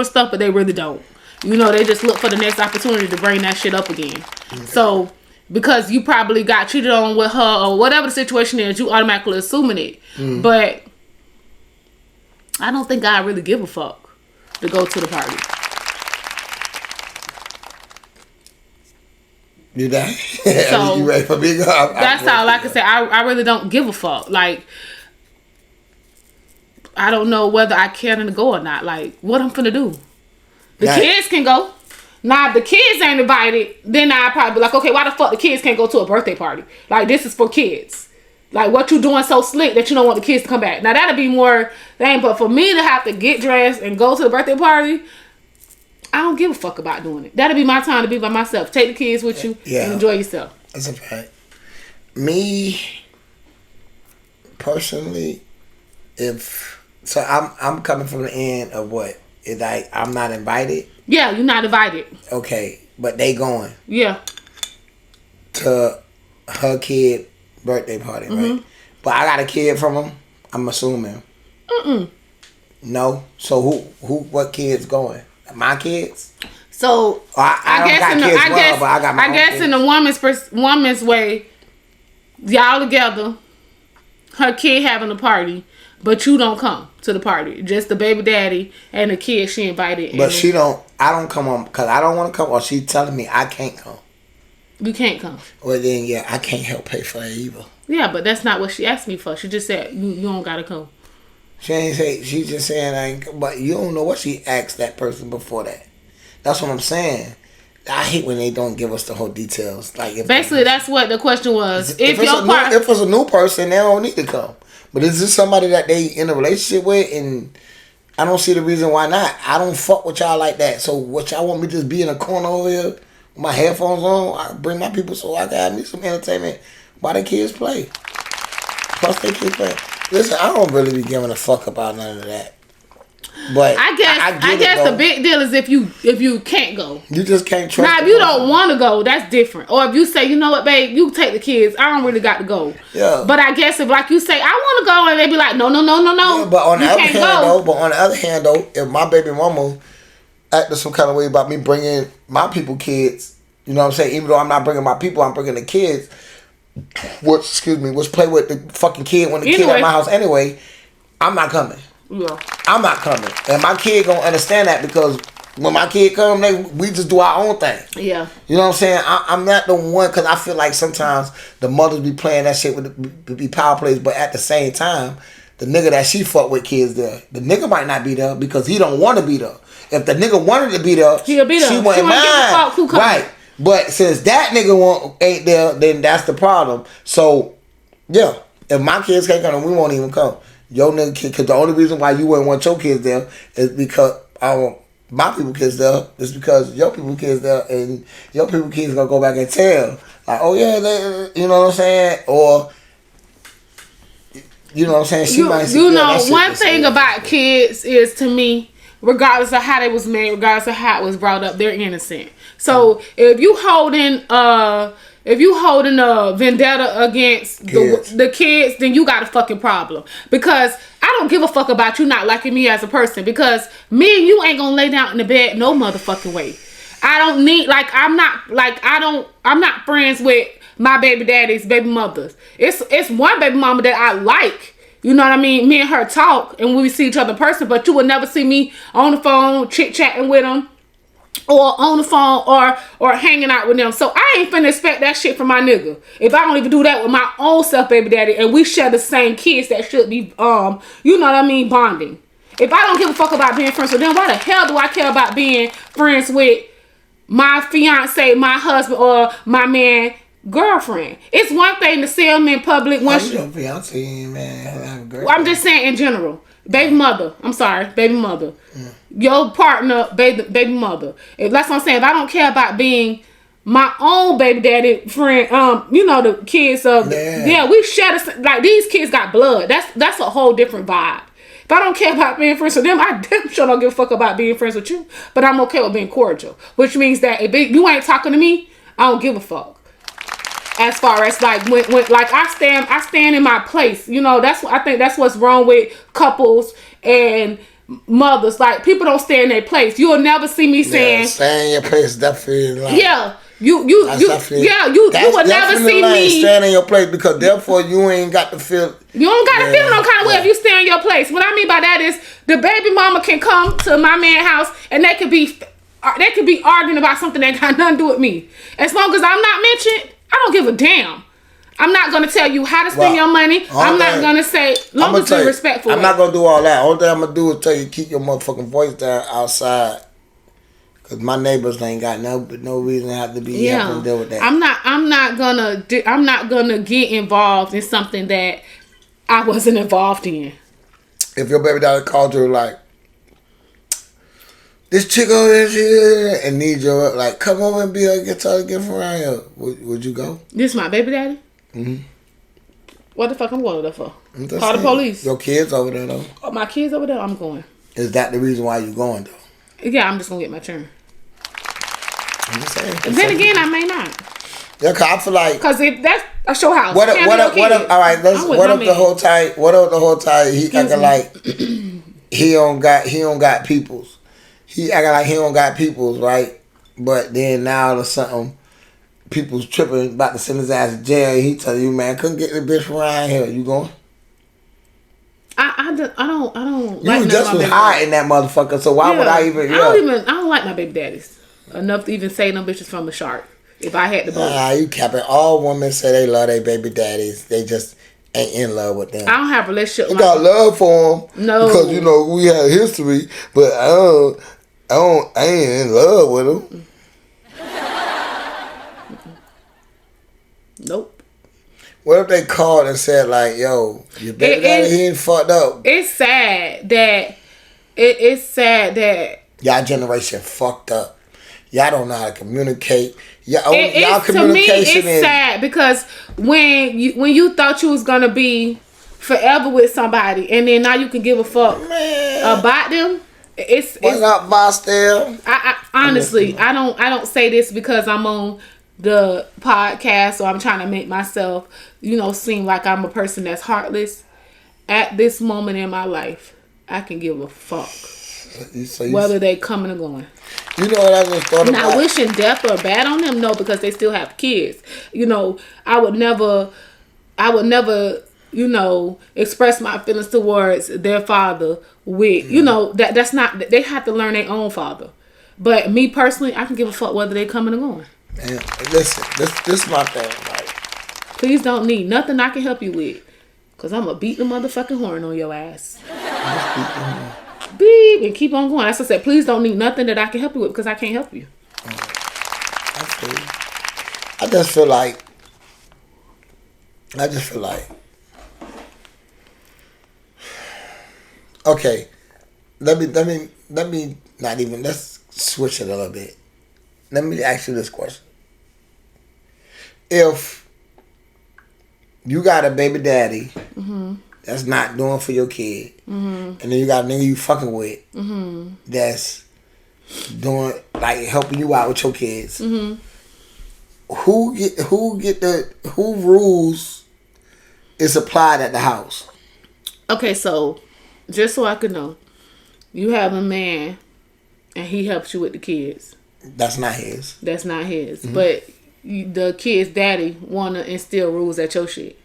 stuff, but they really don't. You know, they just look for the next opportunity to bring that shit up again. Okay. So, because you probably got cheated on with her or whatever the situation is, you automatically assuming it. Mm. But I don't think I really give a fuck to go to the party. You that? So, you ready for me? That's all I can say. I really don't give a fuck. Like, I don't know whether I care to go or not. Like, what I'm finna do? The kids can go. Now, if the kids ain't invited, then I'd probably be like, okay, why the fuck the kids can't go to a birthday party? Like, this is for kids. Like, what you doing so slick that you don't want the kids to come back? Now, that'd be more thing. But for me to have to get dressed and go to the birthday party, I don't give a fuck about doing it. That'll be my time to be by myself. Take the kids with you and enjoy yourself. That's a fact. Me, personally, I'm coming from the end of what? It's like, I'm not invited? Yeah, you're not invited. Okay, but they going. Yeah. To her kid birthday party, right? But I got a kid from him, I'm assuming. No? So what kids going? My kids? So, I guess in the woman's way, y'all together, her kid having a party, but you don't come to the party. Just the baby daddy and the kid she invited. But I don't come on because I don't want to come, or she telling me I can't come. You can't come. Well then, yeah, I can't help pay for it either. Yeah, but that's not what she asked me for. She just said, you don't gotta come. She ain't say, she just saying, but you don't know what she asked that person before that. That's what I'm saying. I hate when they don't give us the whole details. Like, basically, that's what the question was. If it's a new person, they don't need to come. But is this somebody that they in a relationship with? And I don't see the reason why not. I don't fuck with y'all like that. So what y'all want me to just be in a corner over here with my headphones on? I bring my people so I can have me some entertainment while the kids play. Plus they kids play. Listen, I don't really be giving a fuck about none of that. But I guess the big deal is if you can't go. You just can't trust. Now, if you don't want to go, that's different. Or if you say, you know what, babe, you take the kids. I don't really got to go. Yeah. But I guess if, like you say, I want to go, and they be like, no. Yeah, but on the other hand, though, if my baby mama acted some kind of way about me bringing my people kids, you know what I'm saying? Even though I'm not bringing my people, I'm bringing the kids. Which play with the fucking kid when the kid at my house anyway. I'm not coming. Yeah. I'm not coming. And my kid gonna understand that because when my kid come, we just do our own thing. Yeah. You know what I'm saying? I'm not the one, because I feel like sometimes the mothers be playing that shit with be power plays, but at the same time, the nigga that she fuck with kids there, the nigga might not be there because he don't want to be there. If the nigga wanted to be there, he'll be there. She wouldn't mind. Right. But since that nigga ain't there, then that's the problem. So, yeah, if my kids can't come, we won't even come. Your nigga kid, because the only reason why you wouldn't want your kids there is because I want my people kids there. It's because your people kids there, and your people kids gonna go back and tell, like, oh yeah, you know what I'm saying, or you know what I'm saying. She might say, one thing about kids is, to me, regardless of how they was made, regardless of how it was brought up, they're innocent. So if you holding a vendetta against the kids, then you got a fucking problem. Because I don't give a fuck about you not liking me as a person. Because me and you ain't gonna lay down in the bed no motherfucking way. I don't need, I'm not friends with my baby daddy's baby mothers. It's one baby mama that I like. You know what I mean? Me and her talk and we see each other in person, but you will never see me on the phone chit-chatting with them or on the phone or hanging out with them. So I ain't finna expect that shit from my nigga. If I don't even do that with my own self baby daddy and we share the same kids that should be, you know what I mean, bonding. If I don't give a fuck about being friends with them, why the hell do I care about being friends with my fiance, my husband, or my man girlfriend? It's one thing to see them in public. Your fiance, man, I'm just saying in general. Baby mother. I'm sorry, baby mother. Mm. Your partner, baby mother. That's what I'm saying. If I don't care about being my own baby daddy friend, you know, the kids of we share these kids got blood. That's a whole different vibe. If I don't care about being friends with them, I damn sure don't give a fuck about being friends with you. But I'm okay with being cordial, which means that if you ain't talking to me, I don't give a fuck. As far as when I stand in my place, you know, I think that's what's wrong with couples and mothers. Like, people don't stay in their place. You'll never see me saying stay in your place. Definitely, you would never see me stand in your place, because therefore you ain't got to feel. You don't got to feel no kind of way if you stay in your place. What I mean by that is the baby mama can come to my man's house and they could be arguing about something that got nothing to do with me. As long as I'm not mentioned, I don't give a damn. I'm not going to tell you how to spend your money. I'm not going to say, long as you're respectful. I'm not going to do all that. All thing I'm going to do is tell you, keep your motherfucking voice down outside. Because my neighbors ain't got no reason to have to be having to deal with that. I'm not gonna get involved in something that I wasn't involved in. If your baby daddy called you like, this chick over here and need your, like, come over and be a guitar gift around here, would you go? This my baby daddy? Mm-hmm. What the fuck I'm going there for? Call the police. Your kids over there, though. Oh, my kids over there? I'm going. Is that the reason why you going, though? Yeah, I'm just going to get my turn. I'm just saying. Then again, I may not. Yeah, cause I feel like, because if that's a show house. What if the whole time he acting like he don't got peoples. He acting like he don't got peoples, right? But then now all of a sudden, people's tripping about to send his ass to jail. He tell you, man, couldn't get the bitch from around here. You going? I don't. You just was hiding that motherfucker. So why would I even? I don't like my baby daddies enough to even say them bitches from a shark. If I had to vote. You capping. All women say they love their baby daddies. They just ain't in love with them. I don't have a relationship with them. I got love for them. No. Because, you know, we have history. But I ain't in love with them. Nope. What if they called and said, like, yo, your baby daddy, he ain't fucked up? It's sad that y'all generation fucked up. Y'all don't know how to communicate. Y'all communication to me, it's sad because when you thought you was gonna be forever with somebody, and then now you can give a fuck about them. It's up, Boston? I honestly, I don't say this because I'm on the podcast or I'm trying to make myself, seem like I'm a person that's heartless. At this moment in my life, I can give a fuck whether they coming or going. You know what I just thought about? Not wishing death or bad on them, no, because they still have kids. I would never, express my feelings towards their father with, that's not, they have to learn their own father. But me personally, I can give a fuck whether they coming or going. Man, listen, this is my thing, right? Please don't need nothing I can help you with, because I'm going to beat the motherfucking horn on your ass. Beep, and keep on going. That's what I said. Please don't need nothing that I can help you with, because I can't help you. I just feel like okay, let me not even, let's switch it a little bit. Let me ask you this question. If you got a baby daddy that's not doing for your kid, and then you got a nigga you fucking with that's doing like helping you out with your kids. Who rules is applied at the house? Okay, so just so I could know, you have a man and he helps you with the kids. That's not his. That's not his. But the kid's daddy want to instill rules at your shit.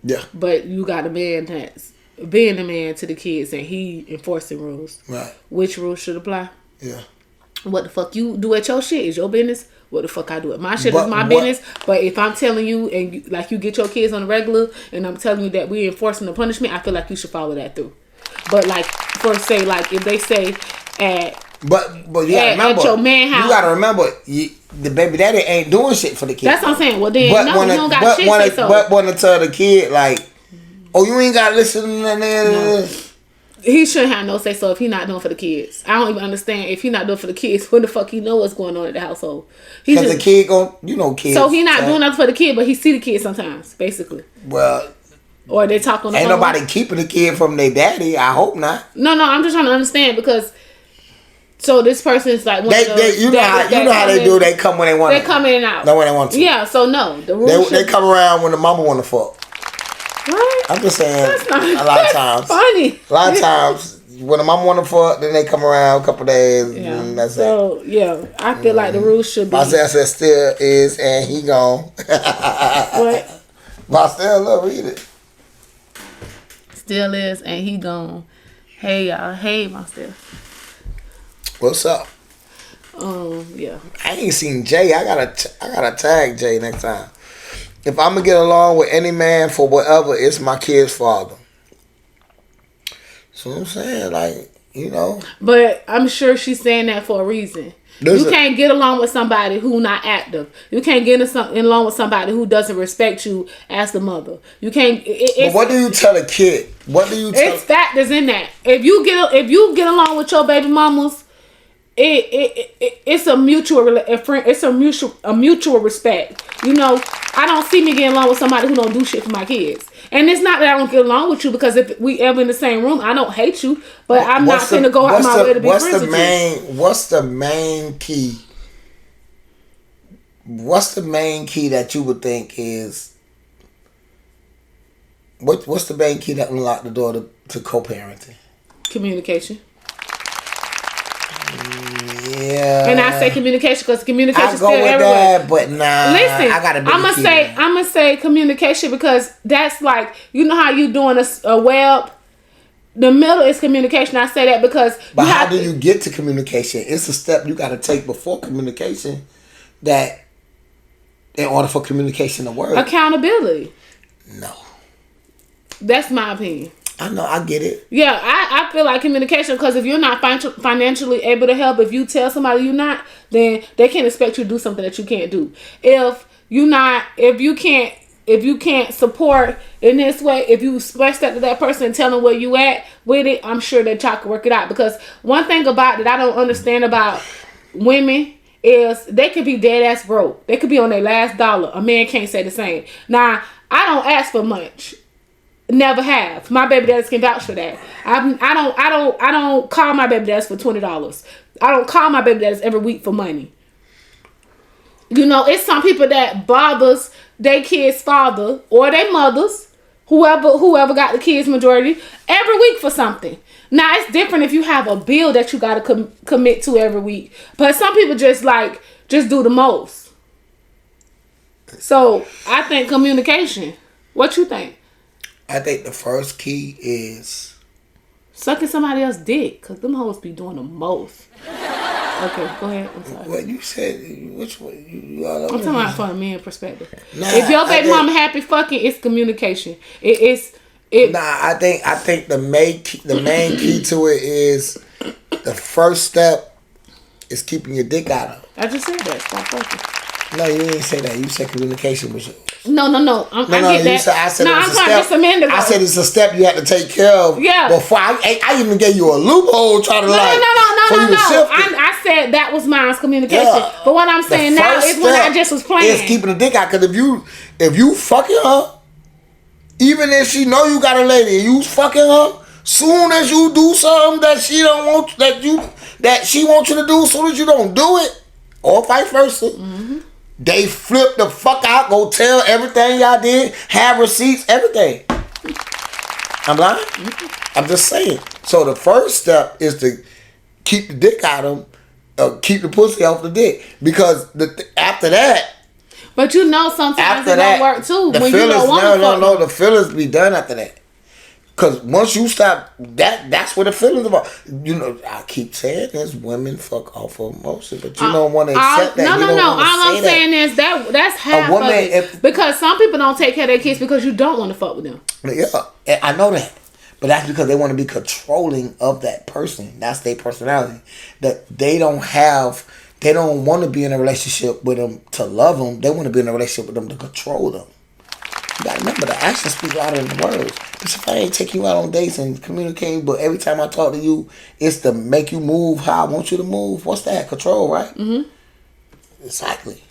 Yeah. But you got a man that's being the man to the kids and he enforcing rules. Right. Which rules should apply? Yeah. What the fuck you do at your shit is your business. What the fuck I do at my shit is my business. But if I'm telling you and you get your kids on the regular and I'm telling you that we enforcing the punishment, I feel like you should follow that through. But like for say like if they say at your man house, you gotta remember the baby daddy ain't doing shit for the kid. That's what I'm saying. Well then you don't got shit say so. But when to tell the kid like, oh you ain't gotta listen to that. No. He shouldn't have no say so if he not doing for the kids. I don't even understand if he not doing for the kids. When the fuck he know what's going on at the household? Because the kid kids. So he not doing nothing for the kid, but he see the kid sometimes, basically. Well, or they talk on the ain't phone. nobody keeping the kid from their daddy. I hope not. No, I'm just trying to understand because. So this person is like one of those. You know how they do. They come when they want. They come in and out. No, when they want to. Yeah. So no, the rules. They come around when the mama want to fuck. What? I'm just saying. A lot of times. Funny. A lot of times. When the mama want to fuck, then they come around a couple days, and that's it. So, yeah, I feel like the rules should be... Marcel said still is, and he gone. What? Marcel, look, read it. Still is, and he gone. Hey, y'all. Hey, Marcel. What's up? Yeah. I ain't seen Jay. I gotta tag Jay next time. If I'm gonna get along with any man for whatever, it's my kid's father. So I'm saying, like, you know. But I'm sure she's saying that for a reason. You can't get along with somebody who not active. You can't get along with somebody who doesn't respect you as the mother. You can't. But what do you tell a kid? What do you tell? It's factors in that. If you get along with your baby mamas, it's a mutual respect. You know, I don't see me getting along with somebody who don't do shit for my kids. And it's not that I don't get along with you because if we ever in the same room, I don't hate you, but I'm not going to go out my way to be friends with you. What's the main key? What's the main key that you would think is? What's the main key that unlocked the door to co-parenting? Communication. Yeah. And I say communication because communication is still everywhere. That, but nah. Listen, I gotta I'm gonna say communication because that's like, you know how you doing a web. The middle is communication. I say that because. But how do you get to communication? It's a step you got to take before communication. That in order for communication to work. Accountability. No. That's my opinion. I know, I get it. Yeah, I feel like communication because if you're not financially able to help, if you tell somebody you're not, then they can't expect you to do something that you can't do. If you can't support in this way, if you express that to that person and tell them where you at with it, I'm sure that y'all can work it out. Because one thing about that I don't understand about women is they could be dead ass broke. They could be on their last dollar. A man can't say the same. Now, I don't ask for much. Never have. My baby daddies can vouch for that. I don't call my baby daddies for $20. I don't call my baby daddies every week for money. You know, it's some people that bothers their kids' father or their mothers, whoever got the kids majority, every week for something. Now it's different if you have a bill that you got to commit to every week. But some people just do the most. So I think communication. What you think? I think the first key is sucking somebody else's dick, because them hoes be doing the most. Okay, go ahead. I'm sorry. What you said, which one? You all over I'm talking about from a man perspective. Nah, if your baby mama happy fucking, it's communication. I think the main key to it is the first step is keeping your dick out of. I just said that. Stop fucking. No, you didn't say that. You said communication was. No. I get that. I said I'm talking just a minute ago. I said it's a step you have to take care of. Yeah. Before I even gave you a loophole trying to No. I said that was mine's communication. Yeah. But what I'm saying now is when I just was playing. It's keeping the dick out, because if you fucking her, Even if she know you got a lady and you fucking her, soon as you do something that she don't want, that she wants you to do, soon as you don't do it, or vice versa, they flip the fuck out, go tell everything y'all did, have receipts, everything. I'm lying? I'm just saying. So the first step is to keep the dick out of them, keep the pussy off the dick, because after that. But you know sometimes it don't work too. When you don't want to no, the feelings be done after that. Cause once you stop, that's what the feelings about. You know, I keep saying this: women fuck off of emotion, but you don't want to accept that. No. All I'm saying is that's half of it. Because some people don't take care of their kids because you don't want to fuck with them. Yeah, I know that, but that's because they want to be controlling of that person. That's their personality. That they don't have. They don't want to be in a relationship with them to love them. They want to be in a relationship with them to control them. You gotta remember, the actions speak louder than the words. Because if I ain't taking you out on dates and communicating, but every time I talk to you, it's to make you move how I want you to move. What's that? Control, right? Mm-hmm. Exactly.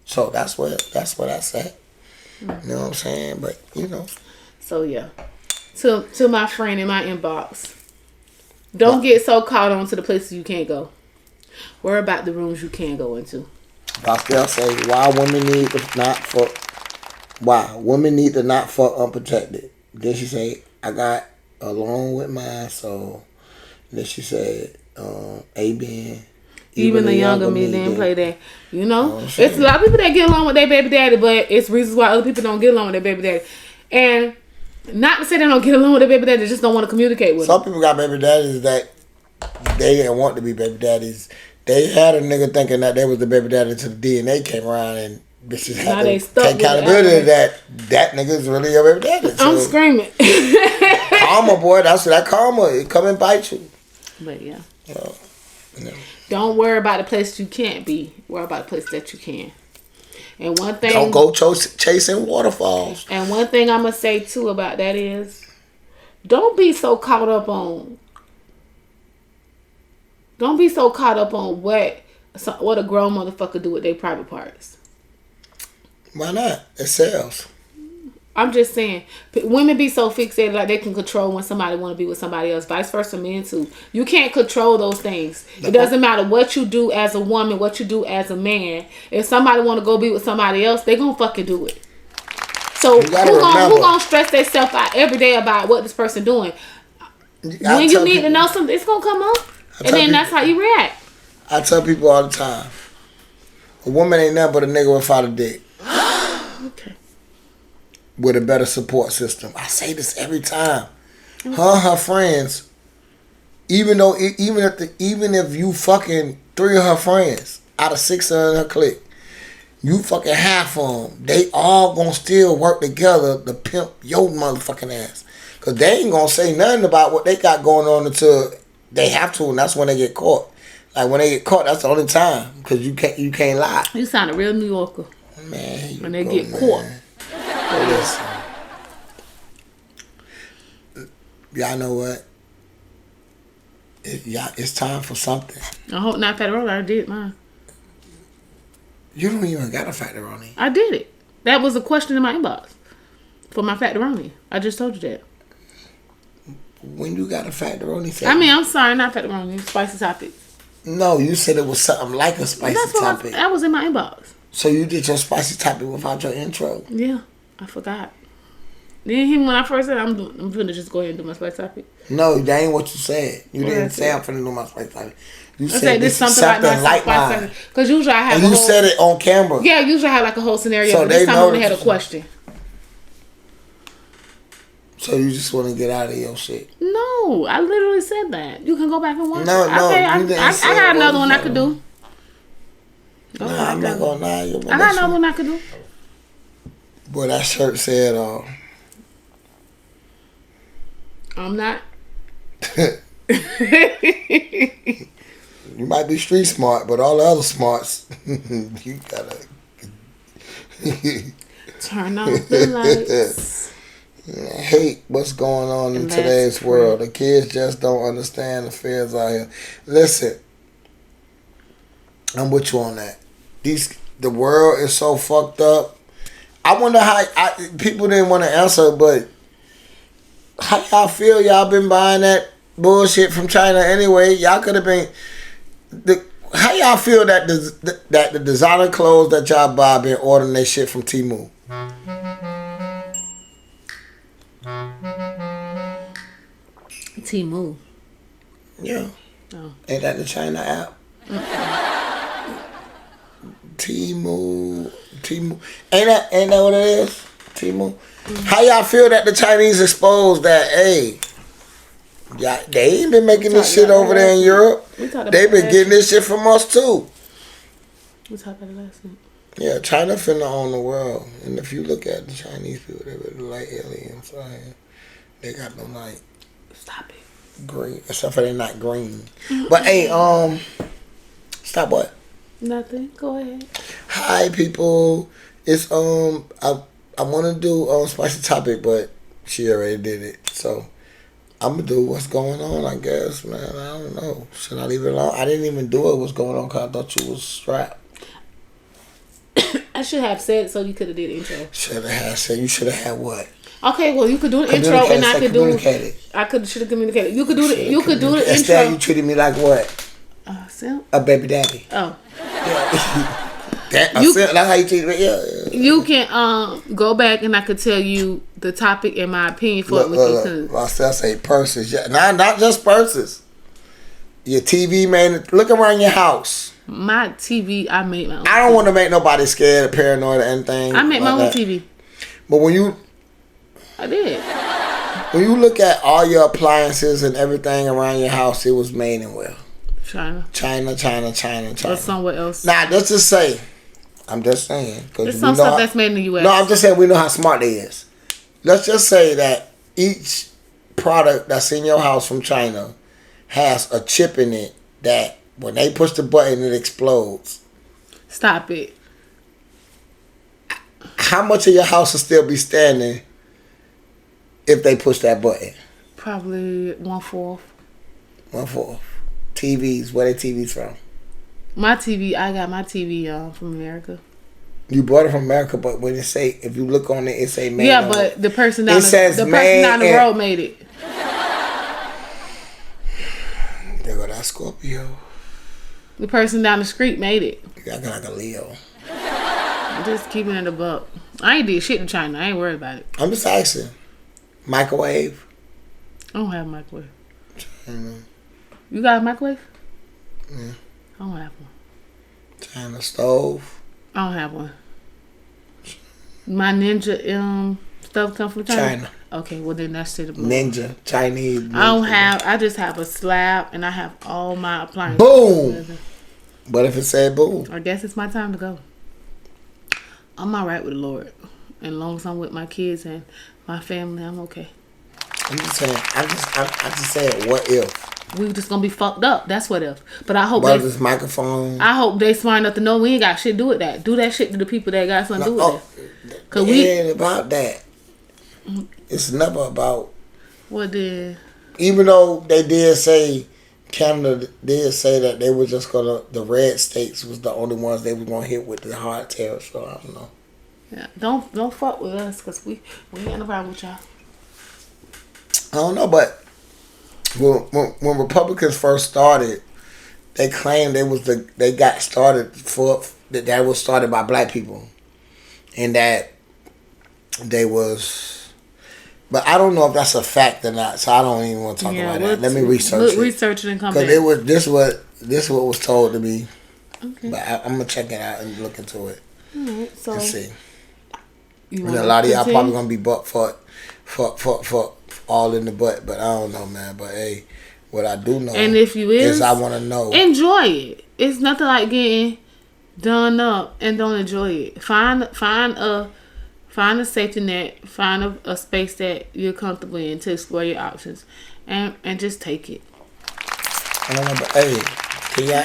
So that's what I said. You know what I'm saying? But you know. So yeah. To my friend in my inbox, don't get so caught on to the places you can't go. Worry about the rooms you can go into. Pascal say, why women need to not fuck unprotected. Then she say, I got along with mine, so then she said, amen. Even the younger me didn't play that. You know? It's a lot of people that get along with their baby daddy, but it's reasons why other people don't get along with their baby daddy. And not to say they don't get along with their baby daddy, they just don't want to communicate with them. Some people got baby daddies that they didn't want to be baby daddies. They had a nigga thinking that they was the baby daddy until the DNA came around and bitches had to take accountability that nigga is really your baby daddy. So, I'm screaming. Karma, boy. That's that karma. It come and bite you. But yeah. Yeah. Don't worry about the place you can't be. Worry about the place that you can. And one thing. Don't go chasing waterfalls. And one thing I'm going to say too about that is, don't be so caught up on. Don't be so caught up on what a grown motherfucker do with their private parts. Why not? It sells. I'm just saying, women be so fixated like they can control when somebody want to be with somebody else. Vice versa, men too. You can't control those things. It doesn't matter what you do as a woman, what you do as a man. If somebody want to go be with somebody else, they gonna fucking do it. So who gonna stress themselves out every day about what this person doing? When you need to know something, it's gonna come up. And then that's how you react. I tell people all the time, a woman ain't nothing but a nigga without a dick. Okay. With a better support system. I say this every time. Her friends, even if you fucking 3 of her friends out of 6 in her clique, you fucking half of them, they all gonna still work together to pimp your motherfucking ass. Cause they ain't gonna say nothing about what they got going on until they have to, and that's when they get caught. Like when they get caught, that's the only time, because you can't lie. You sound a real New Yorker. Man, when they get caught. Listen. Y'all know what? It's time for something. I hope not federal. I did mine. You don't even got a factoroni. I did it. That was a question in my inbox for my factoroni. I just told you that. When you got a factoroni, I'm sorry, not factoroni. Spicy topics. No, you said it was something like a spicy topic. That was in my inbox. So you did your spicy topic without your intro? Yeah, I forgot. Then when I first said I'm gonna just go ahead and do my spicy topic. No, that ain't what you said. You didn't say I'm finna do my spicy topic. You said this something like mine. Because usually I have. And you said it on camera. Yeah, usually I have like a whole scenario. So but this time I only had a question. So you just want to get out of your shit? No, I literally said that. You can go back and watch. No, I got another one I could do. No, I'm not gonna lie. I got another one I could do. Boy, that shirt said, I'm not. You might be street smart, but all the other smarts, you gotta turn off the lights. I hate what's going on in today's world. The kids just don't understand the fears out here. Listen, I'm with you on that. The world is so fucked up. I wonder how people didn't want to answer, but how y'all feel? Y'all been buying that bullshit from China anyway. Y'all could have been. How y'all feel that the designer clothes that y'all buy been ordering their shit from Temu? Temu. Yeah. Oh. Ain't that the China app? Temu. Ain't that what it is? Temu. How y'all feel that the Chinese exposed that? Hey, yeah, they ain't been making this shit over there in Europe. They been getting this shit from us too. We talked about it last night. Yeah, China finna own the world, and if you look at the Chinese people, they really like aliens. They got no like. Stop it. Green, except for they're not green. But hey, stop what? Nothing. Go ahead. Hi people, it's I want to do spicy topic, but she already did it, so I'm gonna do what's going on. I guess, man. I don't know. Should I leave it alone? I didn't even do it. What's going on? Cause I thought you was strapped. I should have said so. You could have did the intro. Should have said. You should have had what? Okay, well you could do the intro and I could do. I should have communicated. You could do the. You could do the intro. Instead, you treated me like what? Simp? A baby daddy. Oh. Yeah. That's how you treat me. Yeah. You can go back and I could tell you the topic and my opinion for it. I still say purses. Yeah, not just purses. Your TV, man. Look around your house. My TV, I made my own. I don't want to make nobody scared or paranoid or anything. I made my own TV. But when you, I did. When you look at all your appliances and everything around your house, it was made in where? China. Or somewhere else. Nah, let's just say. I'm just saying. There's some stuff that's made in the U.S. No, I'm just saying we know how smart they is. Let's just say that each product that's in your house from China has a chip in it that when they push the button, it explodes. Stop it. How much of your house will still be standing if they push that button? Probably 1/4. 1/4. TVs, where they TVs from? My TV, I got my TV from America. You bought it from America, but when it say, if you look on it, it say made. Yeah, but the person down the road made it. There go that Scorpio. The person down the street made it. You got like a Leo. I'm just keeping it a buck. I ain't did shit in China. I ain't worried about it. I'm just asking. Microwave. I don't have a microwave. China. You got a microwave? Yeah. I don't have one. China stove. I don't have one. My Ninja stuff come from China. Okay, well then that's it. Ninja, Chinese. Ninja. I don't have. I just have a slab, and I have all my appliances. Boom. But if it said boom, I guess it's my time to go. I'm all right with the Lord, and as long as I'm with my kids and my family, I'm okay. I'm just saying. I'm just saying. What if? We just gonna be fucked up. That's what if. But I hope this microphone. I hope they smart enough to know we ain't got shit to do with that. Do that shit to the people that got something to do with that. Cause it ain't about that. It's never about. What did? Even though they did say, Canada did say that they were just gonna, the red states was the only ones they were gonna hit with the hard tariffs. So I don't know. Yeah, don't fuck with us because we ain't got no problem with y'all. I don't know, but. When Republicans first started, they claimed that was started by black people, and that they was, but I don't know if that's a fact or not. So I don't even want to talk about that. Let me research it and come back. Because this what was told to me. Okay. But I'm gonna check it out and look into it. All right, so and see. And a lot of y'all probably gonna be butt for all in the butt, but I don't know, man. But hey, what I do know, and if you is I want to know, enjoy it. It's nothing like getting done up and don't enjoy it. Find a safety net. Find a space that you're comfortable in to explore your options, and just take it. I don't know, but hey, can y'all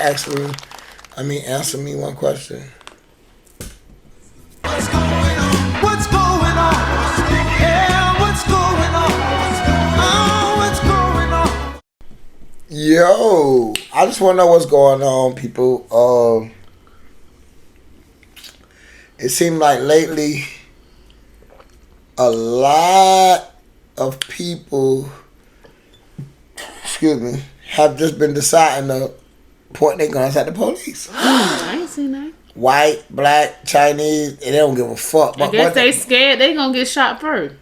answer me one question? What's going on? What's going on? Yeah, what's going on? Yo, I just want to know what's going on, people. It seemed like lately a lot of people, excuse me, have just been deciding to point their guns at the police. I ain't seen that. White, black, Chinese, and they don't give a fuck. I guess they scared they gonna get shot first.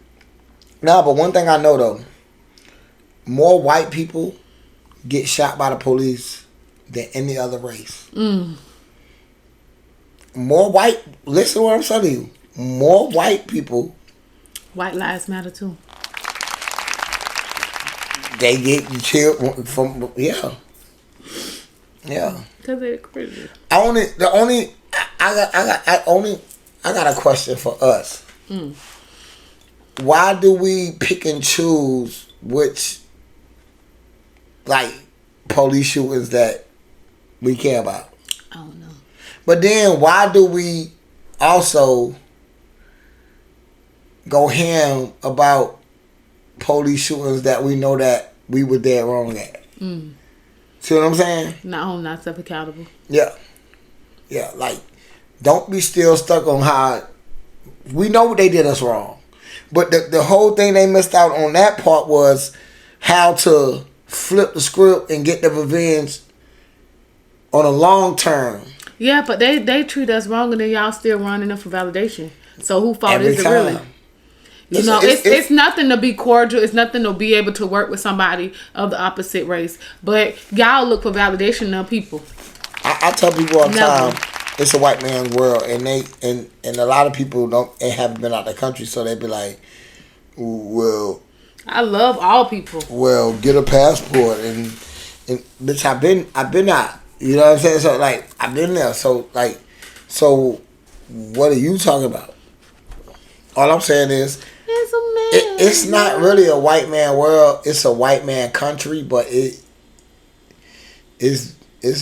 No, but one thing I know though, more white people get shot by the police than any other race. More white, listen to what I'm telling you, more white people. White lives matter too. They get killed from, yeah. Cause they're crazy. I got a question for us. Why do we pick and choose which, like, police shootings that we care about? I don't know. But then why do we also go ham about police shootings that we know that we were dead wrong at? See what I'm saying? Not hold myself accountable. Yeah. Yeah, like, don't be still stuck on how, we know they did us wrong. But the whole thing they missed out on that part was how to flip the script and get the revenge on a long term. Yeah, but they treat us wrong and then y'all still running them for validation. So who fault Every is it time. really? You know, it's nothing to be cordial. It's nothing to be able to work with somebody of the opposite race. But y'all look for validation in people. I tell people all the Never. time, it's a white man's world, and a lot of people haven't been out the country, so they be like, well, I love all people. well, get a passport, and bitch, I've been out. You know what I'm saying? So like, I've been there. So like, so what are you talking about? All I'm saying is, It's a man. it's not really a white man world. It's a white man country, but it's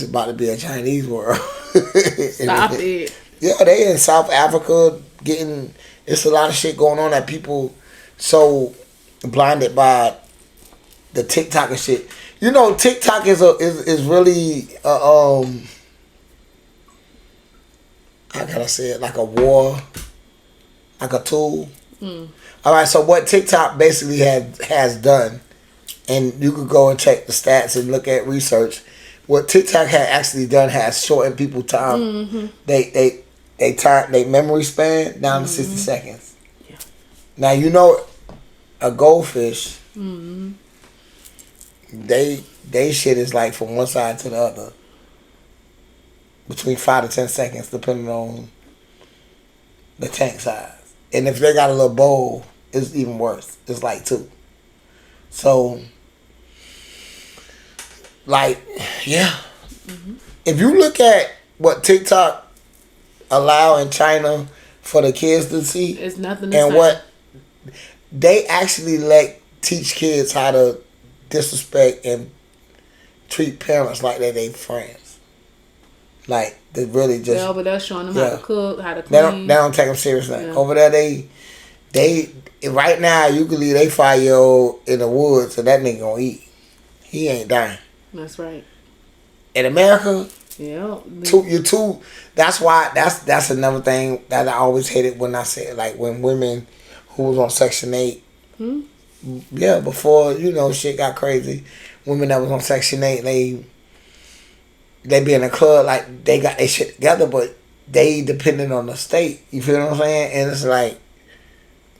about to be a Chinese world. Stop it. Yeah, they in South Africa getting. It's a lot of shit going on that people so blinded by the TikTok and shit. You know, TikTok is really how can I say it, like a war, like a tool. All right, so what TikTok basically has done, and you could go and check the stats and look at research. What TikTok had actually done has shortened people's time. They turn their memory span down to 60 seconds. Yeah. Now you know a goldfish. They shit is like from one side to the other between 5 to 10 seconds, depending on the tank size. And if they got a little bowl, it's even worse. It's like 2. So, like, yeah. If you look at what TikTok allow in China for the kids to see, It's nothing the and same. what they actually teach kids how to disrespect and treat parents like they friends. Like, they really just... They're over there showing them how Yeah. to cook, how to They clean. don't take them seriously. Yeah. Over there, they right now you can leave they 5-year-old in the woods and that nigga gonna eat. He ain't dying. That's right. In America, Yeah. you're too. That's why that's another thing that I always hated when I said, like, when women who was on Section 8. Yeah, before shit got crazy. Women that was on Section 8, they be in a club, like, they got their shit together, but they dependent on the state. You feel what I'm saying? And it's like,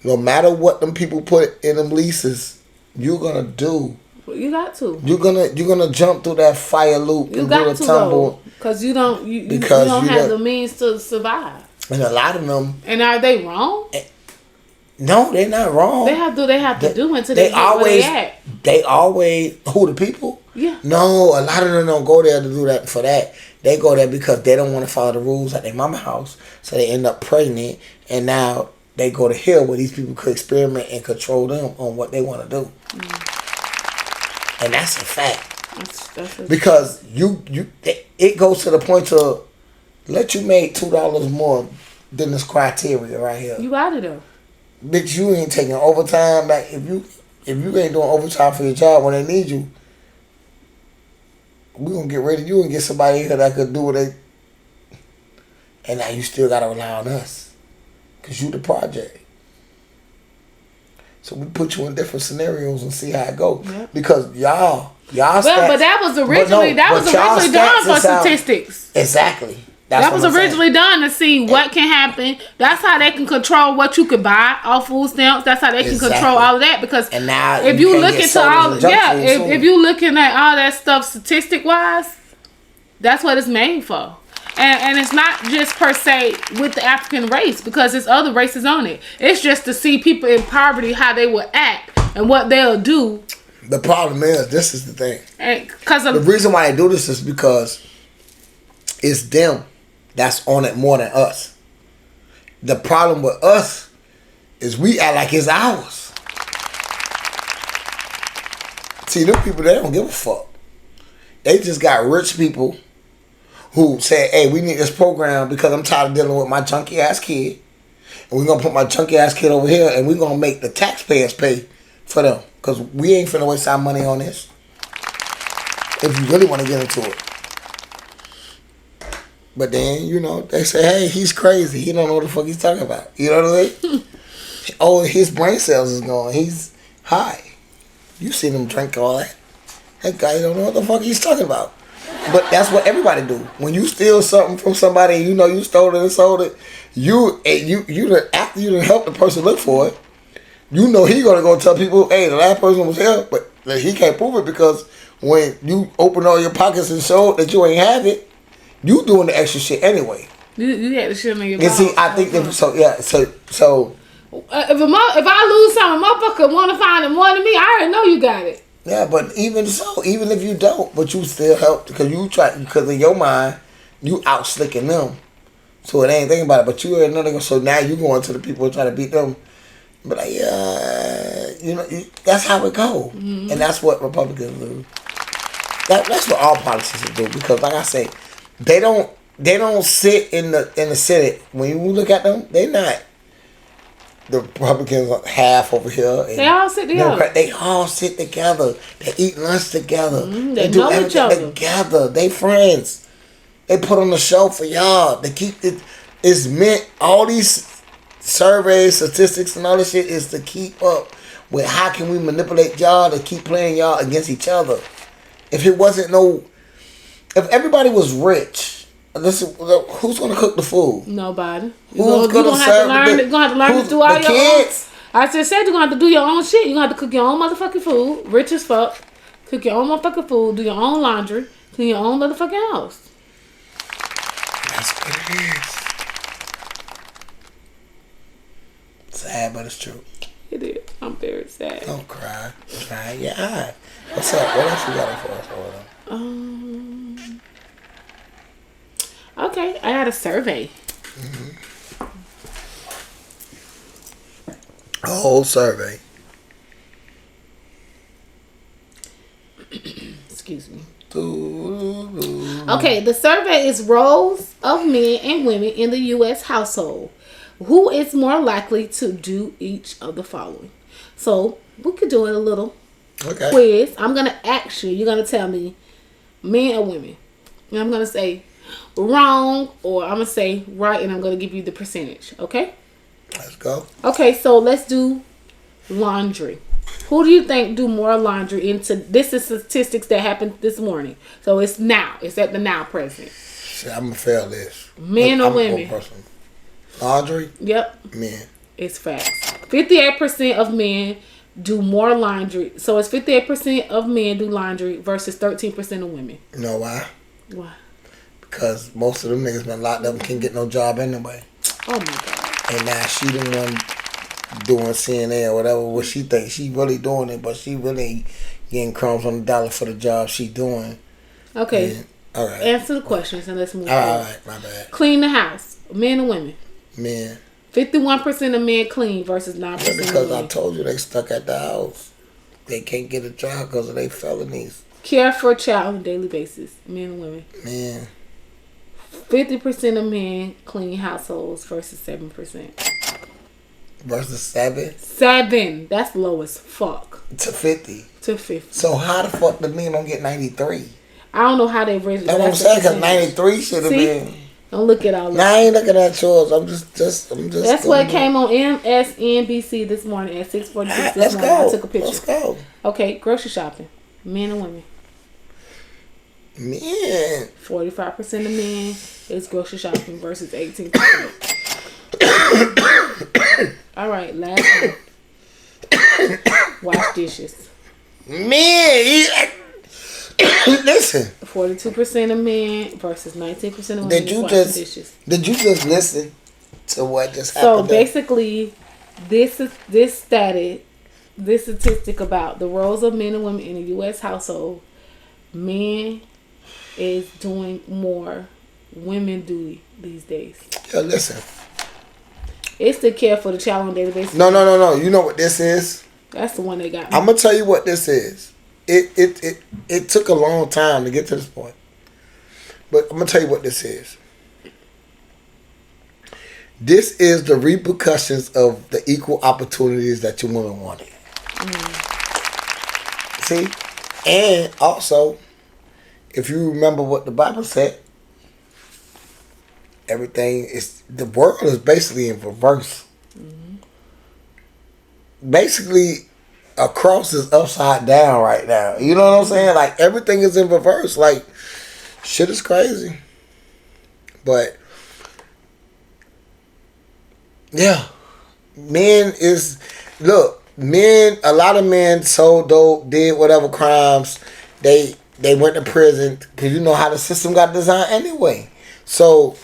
no matter what them people put in them leases, you're gonna do. You got to. You're gonna jump through that fire loop You and got do to the tumble. because you don't you Because don't you have don't- the means to survive. And a lot of them, And are they wrong? no, they're not wrong. They have to do until They they get where always, they at. who, the people? Yeah. No, a lot of them don't go there to do that for that. They go there because they don't want to follow the rules at their mama house, so they end up pregnant, and now they go to here where these people could experiment and control them on what they want to do. And that's a fact. That's Because it goes to the point to let you make $2 more than this criteria right here. you out of there. Bitch, you ain't taking overtime. Like, if you ain't doing overtime for your job when they need you, we gonna get rid of you and get somebody here that could do what they. And now you still gotta rely on us, cause you the project. So we put you in different scenarios and see how it goes. Yep. Because y'all stats, but that was originally done for statistics. Exactly. That was originally done to see what can happen. That's how they can control what you could buy off food stamps. That's how they can control all of that. Because and now if you look into all, if you looking at all that stuff statistic wise, that's what it's made for. And it's not just per se with the African race, because there's other races on it. It's just to see people in poverty, how they will act and what they'll do. The problem is, this is the thing. The reason why they do this is because it's them that's on it more than us. The problem with us is we act like it's ours. See, them people, they don't give a fuck. They just got rich people who say, hey, we need this program because I'm tired of dealing with my chunky ass kid. And we're going to put my chunky ass kid over here and we're going to make the taxpayers pay for them. Because we ain't finna waste our money on this. If you really want to get into it. But then, you know, they say, hey, he's crazy. He don't know what the fuck he's talking about. You know what I mean? Oh, his brain cells is going. He's high. You seen him drink all that. That guy don't know what the fuck he's talking about. But that's what everybody do. When you steal something from somebody and you know you stole it and sold it, after you done help the person look for it, you know he gonna go tell people, hey, the last person was here, but he can't prove it because when you open all your pockets and show that you ain't have it, you doing the extra shit anyway. You had the shit on your And see, I think that so. If I lose something, motherfucker want to find it more than me. I already know you got it. Yeah, but even so, even if you don't, but you still help because in your mind, you out slicking them. So it ain't thinking about it. But you are another. So now you going to the people trying to beat them. But like, you know, that's how it go, and that's what Republicans do. That's what all politicians do because, like I say, they don't sit in the Senate. When you look at them, they not. The Republicans are half over here. And they all sit together. They all sit together. They eat lunch together. They do everything together. They friends. They put on the show for y'all. They keep it. It's meant all these surveys, statistics, and all this shit is to keep up with how can we manipulate y'all to keep playing y'all against each other. If everybody was rich. Listen, who's gonna cook the food? Nobody. You're gonna have to learn to do all your kids? I just said you're gonna have to do your own shit. You're gonna have to cook your own motherfucking food. Rich as fuck. Cook your own motherfucking food. Do your own laundry. Clean your own motherfucking house. That's what it is. Sad, but it's true. It is. I'm very sad. Don't cry. Cry your eye. What's up? What else you got for us? Okay, I got a survey. A whole survey. Excuse me. Okay, the survey is roles of men and women in the U.S. household. Who is more likely to do each of the following? So we could do it a little quiz. I'm gonna ask you. You're gonna tell me, men or women. And I'm gonna say wrong, or I'm gonna say right, and I'm gonna give you the percentage. Okay? Let's go. Okay, so let's do laundry. Who do you think do more laundry into? This is statistics that happened this morning. So it's now. It's at the now present. Shit, I'm gonna fail this. Men or women? Laundry? Yep. Men. It's facts. 58% of men do more laundry. So it's 58% of men do laundry versus 13% of women. You know why? Why? Because most of them niggas been locked up and can't get no job anyway. Oh my God. And now she the one doing CNN or whatever, what she thinks. She really doing it, but she really getting crumbs on the dollar for the job she doing. Okay. And, all right. Answer the questions and let's move on. All right, my bad. Clean the house. Men or women? Men. 51% of men clean versus 9% Yeah, because of women. I told you they stuck at the house. They can't get a job because of their felonies. Care for a child on a daily basis. Men and women. Men. 50% of men clean households versus 7%. Versus 7? 7. That's low as fuck. To 50. To 50. So how the fuck the men don't get 93? I don't know how they raised it. That's what I'm saying, because 93 should have been. Don't look at all of Nah, I ain't looking at yours. I'm just. That's what came on MSNBC this morning at 6:46 this morning. I took a picture. Let's go. Okay, grocery shopping. Men and women. Men. 45% of men is grocery shopping versus 18%. All right, last one. Wash dishes. Men. Listen. 42% of men versus 19% of women is washing dishes. Did you just listen to what just So happened? basically, this statistic about the roles of men and women in a U.S. household, men is doing more women duty these days. Yo, listen. It's the care for the child on a daily basis. No. You know what this is? That's the one they got me. I'm gonna tell you what this is. It took a long time to get to this point, but I'm gonna tell you what this is. This is the repercussions of the equal opportunities that you women wanted. See, and also, if you remember what the Bible said, the world is basically in reverse. Basically, a cross is upside down right now. You know what I'm saying? Like, everything is in reverse. Like, shit is crazy. But, yeah. A lot of men sold dope, did whatever crimes. They went to prison because you know how the system got designed anyway. So,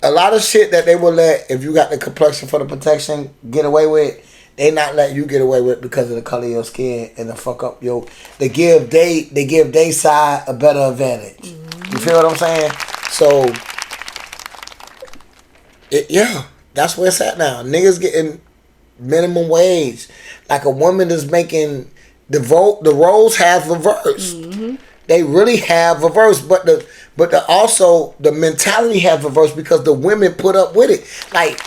a lot of shit that they will let, if you got the complexion for the protection, get away with, they not letting you get away with because of the color of your skin and the fuck up they give they side a better advantage. You feel what I'm saying? So that's where it's at now. Niggas getting minimum wage. Like a woman is making the roles have reversed. They really have reversed, but the mentality have reversed because the women put up with it. Like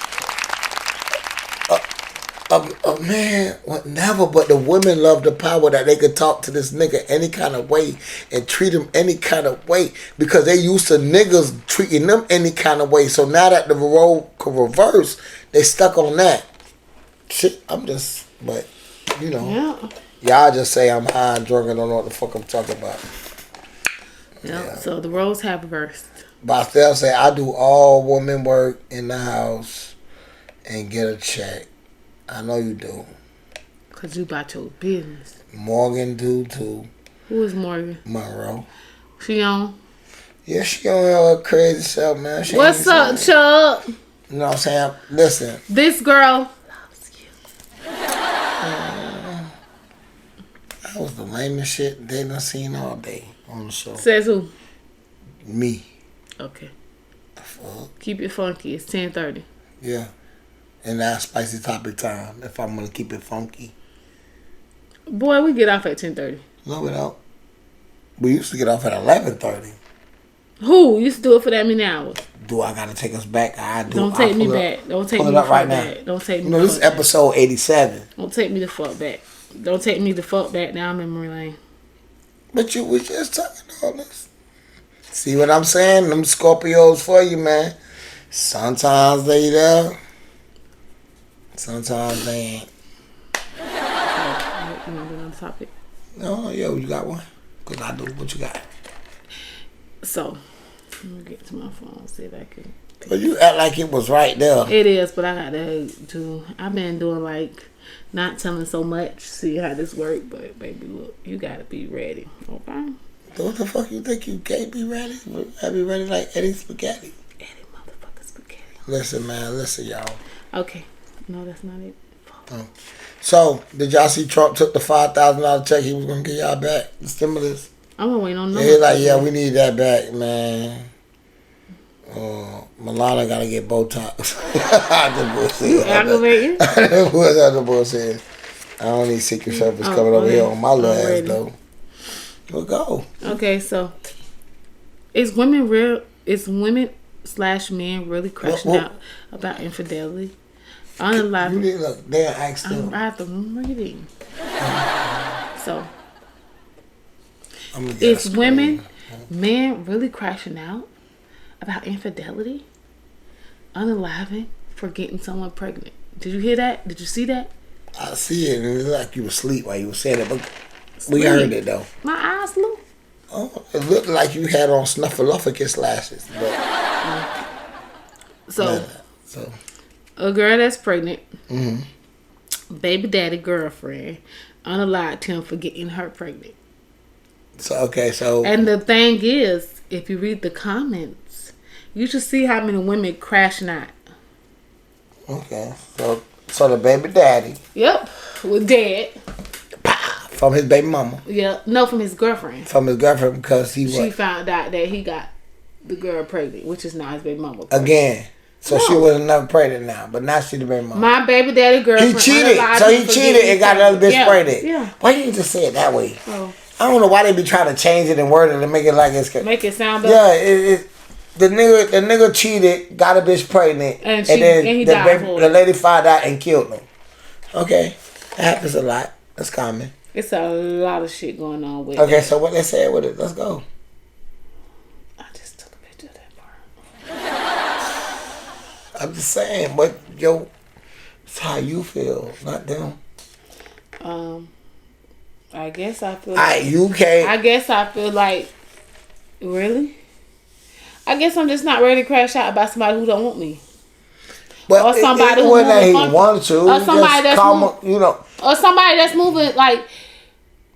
a man would never, but the women love the power that they could talk to this nigga any kind of way and treat him any kind of way because they used to niggas treating them any kind of way. So now that the role could reverse, they stuck on that. Shit, but you know, y'all just say I'm high and drunk and don't know what the fuck I'm talking about. Yeah. So the roles have reversed. But I still say I do all women work in the house and get a check. I know you do. Because you about your business. Morgan do too. Who is Morgan? Monroe. She on? Yeah, she on her crazy self, man. What's up, Chuck? You know what I'm saying? Listen. This girl loves you. That was the lamest shit they done seen all day on the show. Says who? Me. Okay. The fuck? Keep it funky. It's 10:30. Yeah. And that's spicy topic time. If I'm gonna keep it funky. Boy, we get off at 10:30. No, we don't. We used to get off at 11:30. Who used to do it for that many hours? Do I gotta take us back? I do. Don't take me back. Don't take me the fuck right back. Don't take me. You know, this is episode 87. Don't take me the fuck back. Don't take me the fuck back down memory lane. But you was just talking all this. See what I'm saying? Them Scorpios for you, man. Sometimes they there. Sometimes they ain't. You want another topic? No, yo, you got one? Because I do. What you got? So, let me get to my phone, see if I can. But you act like it was right there. It is, but I got to do. I've been doing like not telling so much, see how this work. But baby, look, you got to be ready, okay? What the fuck you think you can't be ready? I be ready like Eddie Spaghetti. Eddie motherfucker Spaghetti. Listen, man. Listen, y'all. Okay. No, that's not it. Oh. So, did y'all see Trump took the $5,000 check he was going to give y'all back? The stimulus? I'm going to wait on no. Yeah, he's like, yeah, we need that back, man. Milana got to get Botox. The bullshit. You aggravating? The bullshit. I don't need Secret Service coming over here on my little ass, though. We'll go. Okay, so is women /men really crashing out about infidelity? You need to look. They asked them. I have to read it. So, is men really crashing out about infidelity, unaliving, for getting someone pregnant. Did you hear that? Did you see that? I see it, and it looked like you were asleep while you were saying it, but we heard it though. My eyes look. Oh, it looked like you had on snuffleupagus lashes, but So, so a girl that's pregnant, baby daddy girlfriend, unalived him for getting her pregnant. So And the thing is, if you read the comments, you should see how many women crashing out. okay, so the baby daddy Yep, was dead. from his baby mama, Yeah, no, from his girlfriend. from his girlfriend because he She what found out that he got the girl pregnant, which is not his baby mama. again. So No. she was never pregnant now, but now she the baby mama. My baby daddy girlfriend. He cheated, unalived so him he for cheated getting and got another bitch pregnant. Yeah. Why you just say it that way? Oh, I don't know why they be trying to change it and word it and make it like it's. make it sound better. Yeah, the nigga cheated, got a bitch pregnant, And then he died for it. the lady found out and killed him. Okay, that happens a lot. That's common. It's a lot of shit going on with Okay, it. so what they said with it? Let's go. I just took a picture of that part. I'm just saying, it's how you feel, not them. I guess I feel. You can't. I guess I feel like, really. I guess I'm just not ready to crash out about somebody who don't want me, But or somebody who wasn't that he moving wanted to. or somebody that's moving. or somebody that's moving. Like,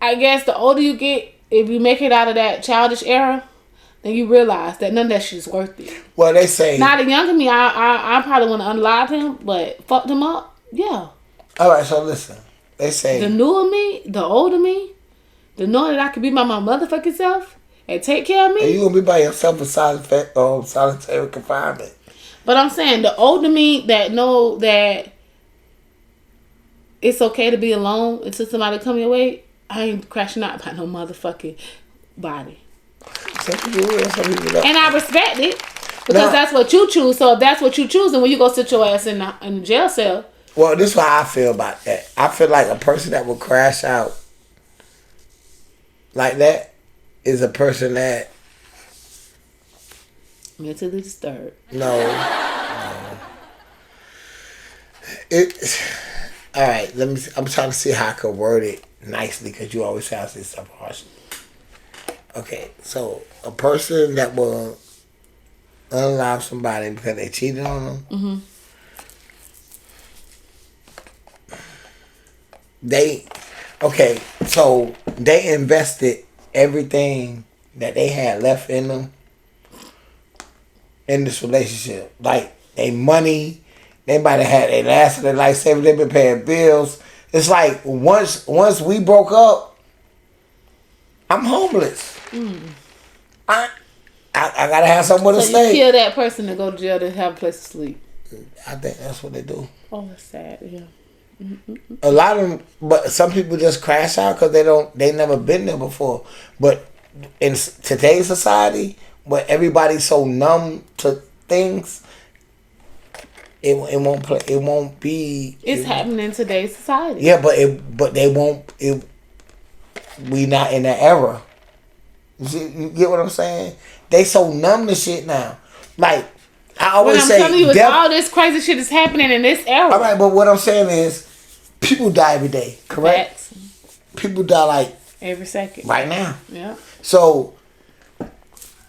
I guess the older you get, if you make it out of that childish era, then you realize that none of that shit's worth it. Well, they say. Now the younger me, I probably want to unalive him, but fucked him up. Yeah. All right, so listen. They say The newer me, the older me, the knowing that I could be my motherfucking self and take care of me. you gonna be by yourself in solitary confinement. But I'm saying the older me that know that it's okay to be alone until somebody come your way, I ain't crashing out by no motherfucking body. Some people will, some people don't. And I respect it because Now- that's what you choose. So if that's what you choose, and when you go sit your ass in the jail cell, Well, this is how I feel about that. I feel like a person that will crash out like that is a person that mentally disturbed. no. It. All right, let me. I'm trying to see how I could word it nicely because you always have to say stuff harsh. Okay, so a person that will unalive somebody because they cheated on them. Mm-hmm. So they invested everything that they had left in them in this relationship. Like, they money, they might have had their last of their life savings, they've been paying bills. It's like, once we broke up, I'm homeless. I gotta have somewhere to So stay. you kill that person to go to jail to have a place to sleep. I think that's what they do. Oh, that's sad. Yeah. A lot of them, but some people just crash out because they never been there before. But in today's society, where everybody's so numb to things, it won't play. It won't be. It's happening in today's society. Yeah, but they won't. We not in that era. You get what I'm saying? They so numb to shit now. Like, I always What I'm say, telling you is all this crazy shit is happening in this era. all right, but what I'm saying is, people die every day, correct? Facts. People die like Every second. right now. Yeah. So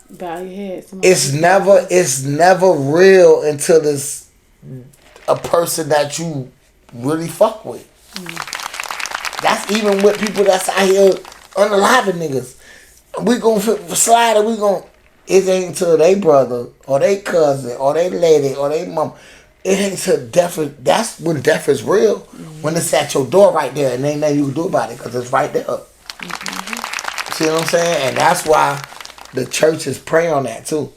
Bow your head. Somebody- it's never real until it's a person that you really fuck with. That's even with people that's out here unaliving niggas. We gonna slide and we gonna. It ain't until they brother or they cousin or they lady or they mom. It ain't till death. That's when death is real. When it's at your door right there and ain't nothing you can do about it because it's right there. See what I'm saying? And that's why the churches pray on that too.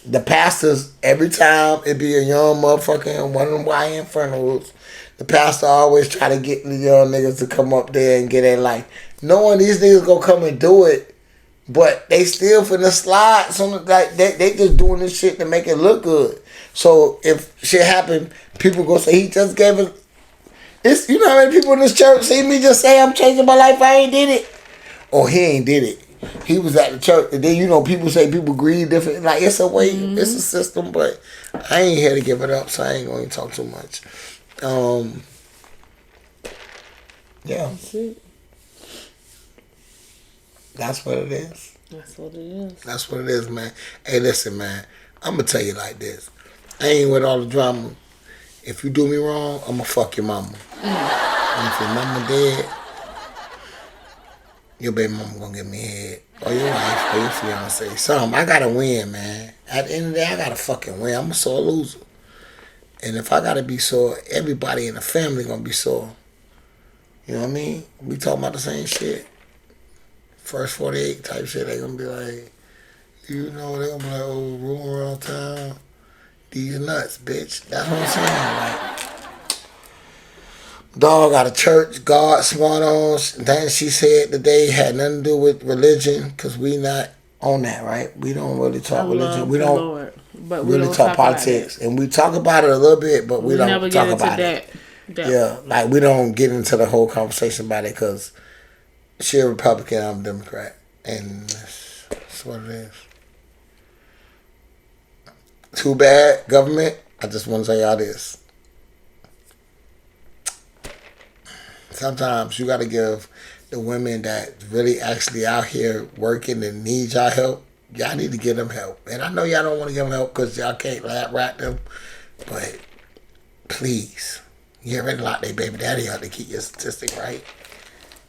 The pastors, every time it be a young motherfucker in one of them YN funerals, the pastor always try to get the young niggas to come up there and get their life. Knowing these niggas gonna come and do it, but they still finna slide. So like they just doing this shit to make it look good. So if shit happen, people go say he just gave us. It's, you know how many people in this church see me just say I'm changing my life, I ain't did it, or he ain't did it. he was at the church. And then, you know, people say people grieve different. Like, it's a way, it's a system, but I ain't here to give it up, so I ain't going to talk too much. Yeah. That's it. That's what it is. That's what it is. That's what it is, man. Hey, listen, man. I'm going to tell you like this. I ain't with all the drama. If you do me wrong, I'm going to fuck your mama. And if your mama dead, your baby mama going to give me head. Or your wife, or your fiance. Something. I got to win, man. At the end of the day, I got to fucking win. I'm a sore loser. And if I got to be sore, everybody in the family going to be sore. You know what I mean? We talking about the same shit. First 48 type shit, they gonna be like, you know, they gonna be like, oh, room around town, these nuts, bitch. That's what I'm saying. Like, dog got a church, God smart on. Then she said today had nothing to do with religion, because we not on that, right? We don't really talk religion. We don't Lord, but we really don't talk politics. And we talk about it a little bit, but we don't never talk get into about it. that. Yeah, like we don't get into the whole conversation about it because she a Republican, I'm a Democrat, and that's what it is. Too bad, government. I just want to tell y'all this. Sometimes you got to give the women that really actually out here working and need y'all help. Y'all need to give them help, and I know y'all don't want to give them help because y'all can't rat them, but please. You already locked their baby daddy out to keep your statistic right.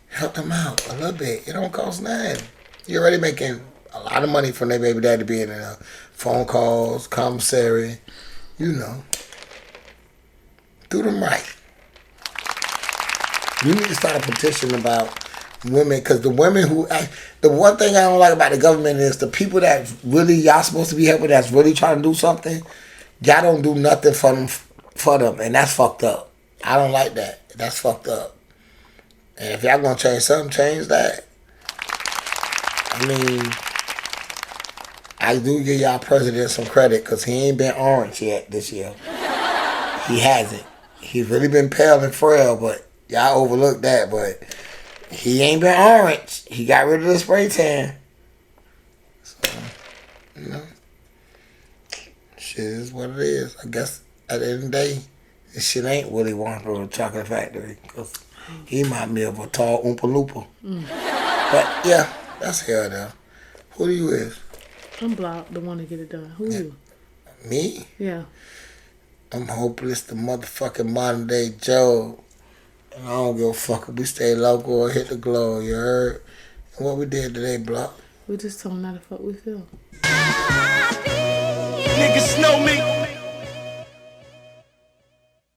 Help them out a little bit. It don't cost nothing. You're already making a lot of money from their baby daddy being in phone calls, commissary, you know. Do them right. You need to start a petition about women, because the women who, the one thing I don't like about the government is the people that really y'all supposed to be helping, that's really trying to do something, y'all don't do nothing for them, and that's fucked up. I don't like that. That's fucked up. And if y'all gonna change something, change that. I mean, I do give y'all president some credit because he ain't been orange yet this year. He hasn't. He's really been pale and frail, but y'all overlooked that. But he ain't been orange. He got rid of the spray tan. So, you know, shit is what it is. I guess at the end of the day, this shit ain't Willy Wonka or the Chocolate Factory, because he might be of a tall Oompa Loompa. But yeah, that's hell though. Who do you with? I'm Block, the one to get it done. Who you? Me? Yeah. I'm Hopeless, the motherfucking modern day Joe. And I don't give a fuck if we stay local or hit the glow, you heard? And what we did today, Block? We just told them how the fuck we feel. Niggas know me.